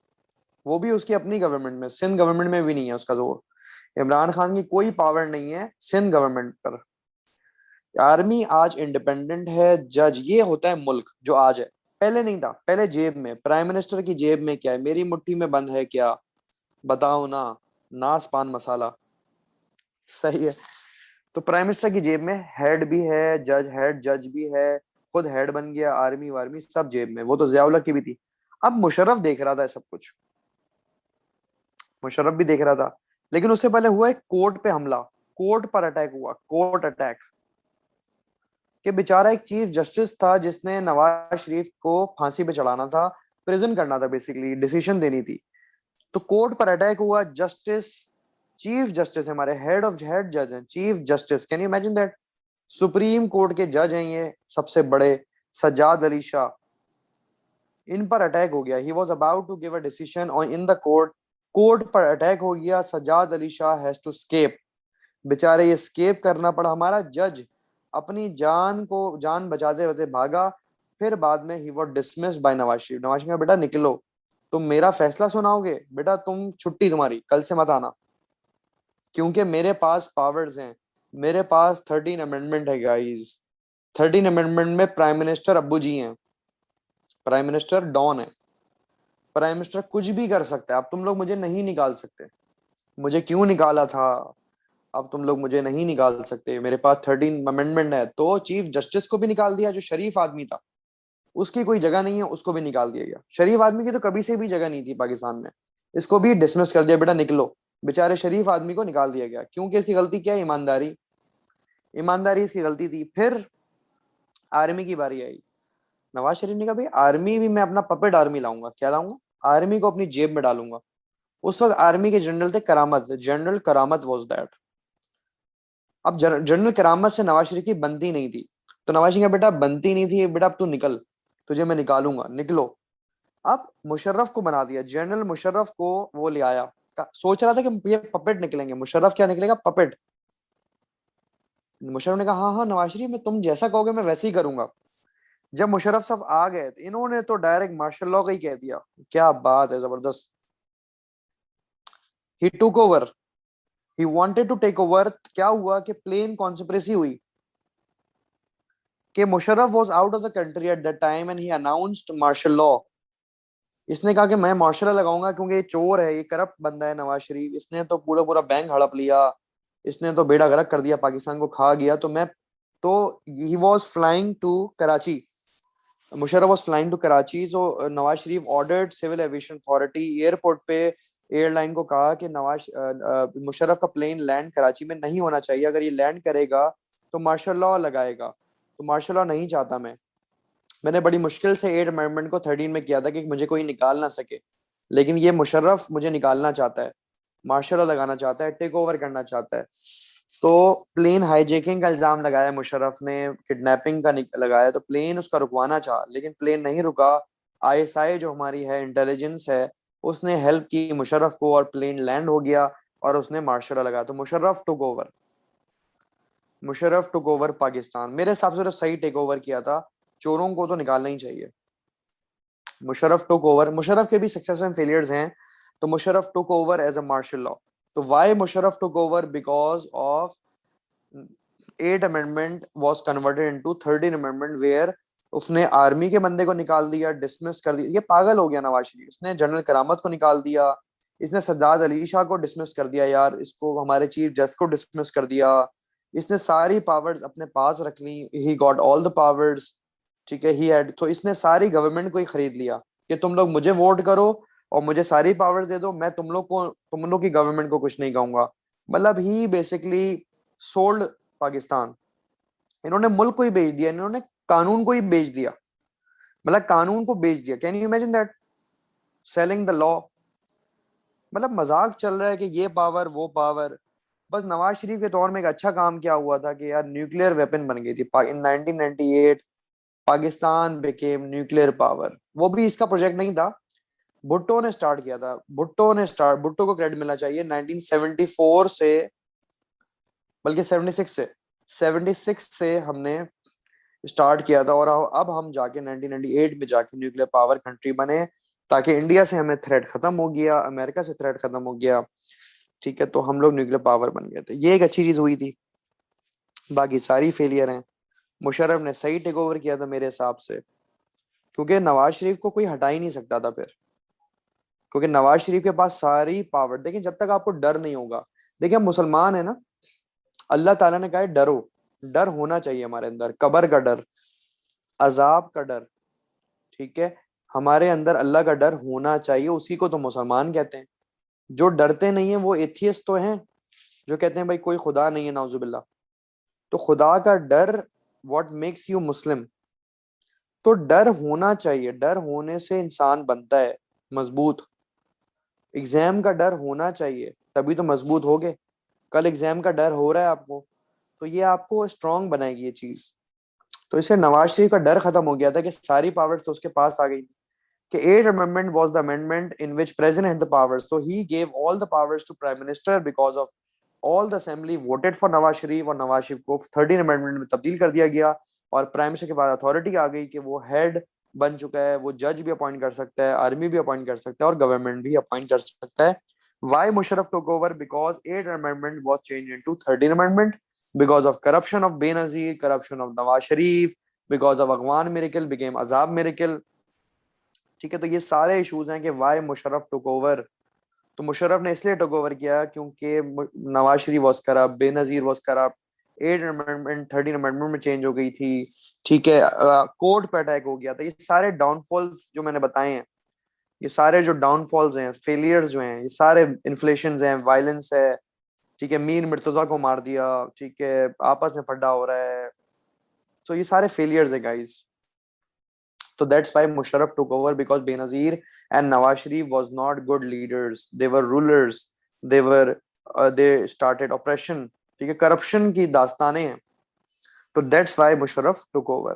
वो भी उसकी अपनी गवर्नमेंट में, सिंध गवर्नमेंट में भी नहीं है उसका जोर। इमरान खान की कोई पावर नहीं है सिंध गवर्नमेंट पर। आर्मी आज इंडिपेंडेंट है, जज, ये होता है मुल्क जो आज है। पहले नहीं था, पहले जेब में, प्राइम मिनिस्टर की जेब में क्या है, मेरी मुट्ठी में बंद है क्या, बताओ ना, नास पान मसाला। सही है। तो प्राइम मिनिस्टर की जेब में हेड भी है, जज भी है, खुद हेड बन गया, आर्मी वार्मी सब जेब में। वो तो जियाउल हक की भी थी। अब मुशर्रफ देख रहा था सब कुछ, मुशर्रफ भी देख रहा था। लेकिन उससे पहले हुआ एक कोर्ट पे हमला, कोर्ट पर अटैक हुआ, कोर्ट अटैक। कि बेचारा एक चीफ जस्टिस था जिसने नवाज शरीफ को फांसी पे चढ़ाना था, प्रिजन करना था, बेसिकली डिसीजन देनी थी। तो कोर्ट पर अटैक हुआ। जस्टिस, चीफ जस्टिस हमारे हेड जज हैं, chief justice, can you imagine that? Supreme court के जज हैं ये, सबसे बड़े, सज्जाद अली शाह। इन पर अटैक हो गया। He was about to give a decision on in the court, court पर अटैक हो गया। Sajjad Ali Shah has to escape. बेचारे ये स्केप करना पड़ा। हमारा जज अपनी जान को, जान बचाते रहते भागा। फिर बाद में ही was dismissed by Nawaz Sharif. Nawaz Sharif, बेटा निकलो, तुम मेरा फैसला सुनाओगे, बेटा तुम छुट्टी तुम्हारी, कल से मत आना, क्योंकि मेरे पास पावर्स हैं। मेरे पास 13 अमेंडमेंट है गाइस। 13 अमेंडमेंट में प्राइम मिनिस्टर अब्बू जी हैं, प्राइम मिनिस्टर डॉन है, प्राइम मिनिस्टर कुछ भी कर सकता है। अब तुम लोग मुझे नहीं निकाल सकते। मुझे क्यों निकाला था, अब तुम लोग मुझे नहीं निकाल सकते, मेरे पास 13 अमेंडमेंट है। तो चीफ जस्टिस को भी निकाल दिया, जो शरीफ आदमी था, उसकी कोई जगह नहीं है, उसको भी निकाल दिया गया। शरीफ आदमी की तो कभी से भी जगह नहीं थी पाकिस्तान में, इसको भी डिसमिस कर दिया, बेटा निकलो। बेचारे शरीफ आदमी को निकाल दिया गया, क्योंकि इसकी गलती क्या है? ईमानदारी, ईमानदारी इसकी गलती थी। फिर आर्मी की बारी आई। नवाज शरीफ ने कहा भाई आर्मी भी मैं अपना पपेट आर्मी लाऊंगा। क्या लाऊंगा? आर्मी को अपनी जेब में डालूंगा। उस वक्त आर्मी के जनरल थे करामत, जनरल करामत वाज दैट। अब जनरल करामत से नवाज शरीफ की बनती नहीं थी। तो नवाज शरीफ का बेटा बनती नहीं थी, बेटा अब तू निकल, तुझे मैं निकालूंगा, निकलो। अब मुशर्रफ को बना दिया, जनरल मुशर्रफ को वो ले आया। सोच रहा था कि ये पपेट निकलेंगे, मुशर्रफ क्या निकलेगा? पपेट। मुशर्रफ ने कहा हाँ हाँ नवाज शरीफ, मैं तुम जैसा कहोगे मैं वैसे ही करूंगा। जब मुशर्रफ साहब आ गए तो इन्होंने तो डायरेक्ट मार्शल लॉ का ही कह दिया। क्या बात है, जबरदस्त। He took over, he wanted to take over. क्या हुआ कि प्लेन कॉन्स्पिरेसी हुई कि Musharraf was out of the country at the time and he announced martial law. इसने कहा कि मैं मार्शल लॉ लगाऊंगा क्योंकि ये चोर है, ये करप्ट बंदा है नवाज शरीफ, इसने तो पूरा पूरा बैंक हड़प लिया, इसने तो बेड़ा गर्क कर दिया, पाकिस्तान को खा गया। तो मैं, तो he was flying to Karachi, Musharraf was flying to Karachi. तो Nawaz Sharif ordered civil aviation authority, airport पे एयरलाइन को कहा कि मुशर्रफ का प्लेन लैंड कराची में नहीं होना चाहिए, अगर ये लैंड करेगा तो मार्शल लॉ लगाएगा। तो मार्शल लॉ नहीं चाहता मैं। मैंने बड़ी मुश्किल से 8 अमेंडमेंट को 13 में किया था कि मुझे कोई निकाल ना सके, लेकिन ये मुशर्रफ मुझे निकालना चाहता है, मार्शल लॉ लगाना चाहता है, टेक ओवर करना चाहता है। तो प्लेन हाईजैकिंग का इल्जाम लगाया मुशर्रफ ने, किडनैपिंग का लगाया। तो प्लेन उसका रुकवाना चाहा, लेकिन प्लेन नहीं रुका। आईएसआई जो हमारी है, इंटेलिजेंस है, उसने हेल्प की मुशर्रफ को और प्लेन लैंड हो गया और उसने मार्शल लॉ लगाया। तो Musharraf took over, Musharraf took over Pakistan. मेरे हिसाब से तो सही टेक ओवर किया था, चोरों को तो निकालना ही चाहिए। मुशर्रफ टुक ओवर, मुशर्रफ के भी सक्सेस एंड फेलियर्स हैं। तो Musharraf took over as a martial law. तो why Musharraf took over? Because of 8 amendment was converted into 13 amendment, where उसने आर्मी के बंदे को निकाल दिया, डिसमिस कर दिया। ये पागल हो गया नवाज शरीफ, इसने जनरल करामत को निकाल दिया, इसने सज्जाद अली शाह को डिसमिस कर दिया, यार इसको हमारे चीफ जज को डिसमिस कर दिया। इसने सारी पावर्स अपने पास रख ली, he got all the powers. ठीक है, ही हैड, तो इसने सारी गवर्नमेंट को ही खरीद लिया कि तुम लोग मुझे वोट करो और मुझे सारी पावर्स दे दो, मैं तुम लोग की गवर्नमेंट को कुछ नहीं कहूंगा। मतलब ही बेसिकली सोल्ड पाकिस्तान। इन्होंने मुल्क को ही बेच दिया, इन्होंने कानून को ही बेच दिया। मतलब कानून को बेच दिया। Can you imagine that? Selling the law. मतलब मजाक चल रहा है कि ये पावर वो पावर। बस नवाज शरीफ के दौर में एक अच्छा काम क्या हुआ था कि यार न्यूक्लियर वेपन बन गई थी इन 1998, पाकिस्तान बिकेम न्यूक्लियर पावर। वो भी इसका प्रोजेक्ट नहीं था, भुट्टो ने स्टार्ट किया था। भुट्टो को क्रेडिट मिलना चाहिए। 1974 से, बल्कि 76 से हमने स्टार्ट किया था, और अब हम जाके 1998 में जाके न्यूक्लियर पावर कंट्री बने, ताकि इंडिया से हमें थ्रेट खत्म हो गया, अमेरिका से थ्रेट खत्म हो गया। ठीक है, तो हम लोग न्यूक्लियर पावर बन गए थे, ये एक अच्छी चीज हुई थी। बाकी सारी फेलियर हैं। मुशर्रफ ने सही टेक ओवर किया था मेरे हिसाब से, क्योंकि नवाज शरीफ को कोई हटा ही नहीं सकता था फिर, क्योंकि नवाज शरीफ के पास सारी पावर। देखिए जब तक आपको डर नहीं होगा, देखिए हम मुसलमान है ना, अल्लाह ताला ने कहा है डरो, डर होना चाहिए हमारे अंदर, कब्र का डर, अजाब का डर, ठीक है, हमारे अंदर अल्लाह का डर होना चाहिए, उसी को तो मुसलमान कहते हैं। जो डरते नहीं है वो एथियस्ट तो हैं, जो कहते हैं भाई कोई खुदा नहीं है, नाउजुबिल्ला। तो खुदा का डर व्हाट मेक्स यू मुस्लिम। तो डर होना चाहिए, डर होने से इंसान बनता है मजबूत। एग्जाम का डर होना चाहिए, तभी तो मजबूत होगे। कल एग्जाम का डर हो रहा है आपको, तो ये आपको स्ट्रांग बनाएगी ये चीज। तो इससे नवाज शरीफ का डर खत्म हो गया था कि सारी पावर्स तो उसके पास आ गई थी, कि eight amendment was the amendment in which president had the powers, so he gave all the powers to prime minister because of all the assembly voted for Nawaz Sharif, और नवाज शरीफ को 13 अमेंडमेंट में तब्दील कर दिया गया, और प्राइम मिनिस्टर के पास अथॉरिटी आ गई कि वो हेड बन चुका है, वो जज भी अपॉइंट कर सकता है, आर्मी भी अपॉइंट कर सकता है, और गवर्नमेंट भी अपॉइंट कर सकता है। Why Musharraf took over? Because 8th amendment was changed into 13th amendment because of corruption of Benazir, corruption of Nawaz Sharif, because of Aghwan miracle became Azab miracle। ठीक है, तो ये सारे इश्यूज हैं कि वाई मुशर्रफ टुक ओवर। तो मुशर्रफ ने इसलिए टुक ओवर किया क्योंकि Nawaz Sharif was corrupt, Benazir was corrupt, 8 amendment 13 amendment में चेंज हो गई थी, ठीक है, कोर्ट पे अटैक हो गया था। ये सारे डाउनफॉल्स जो मैंने बताए हैं, ये सारे जो डाउनफॉल्स हैं, फेलियर्स जो हैं, ये सारे इन्फ्लेशन हैं, वायलेंस है, ठीक है, मीर मुर्तजा को मार दिया, ठीक है, आपस में फड्डा हो रहा है। तो ये सारे फेलियर्स है guys. So that's why Musharraf took over, because Benazir and Nawaz Sharif was not good leaders. They were rulers. They started oppression. ठीक है, corruption की दास्तानें हैं। तो that's why Musharraf took over.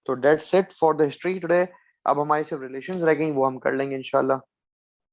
तो that's it for the history today। अब हमारी सिर्फ रिलेशंस रह गई, वो हम कर लेंगे इंशाल्लाह।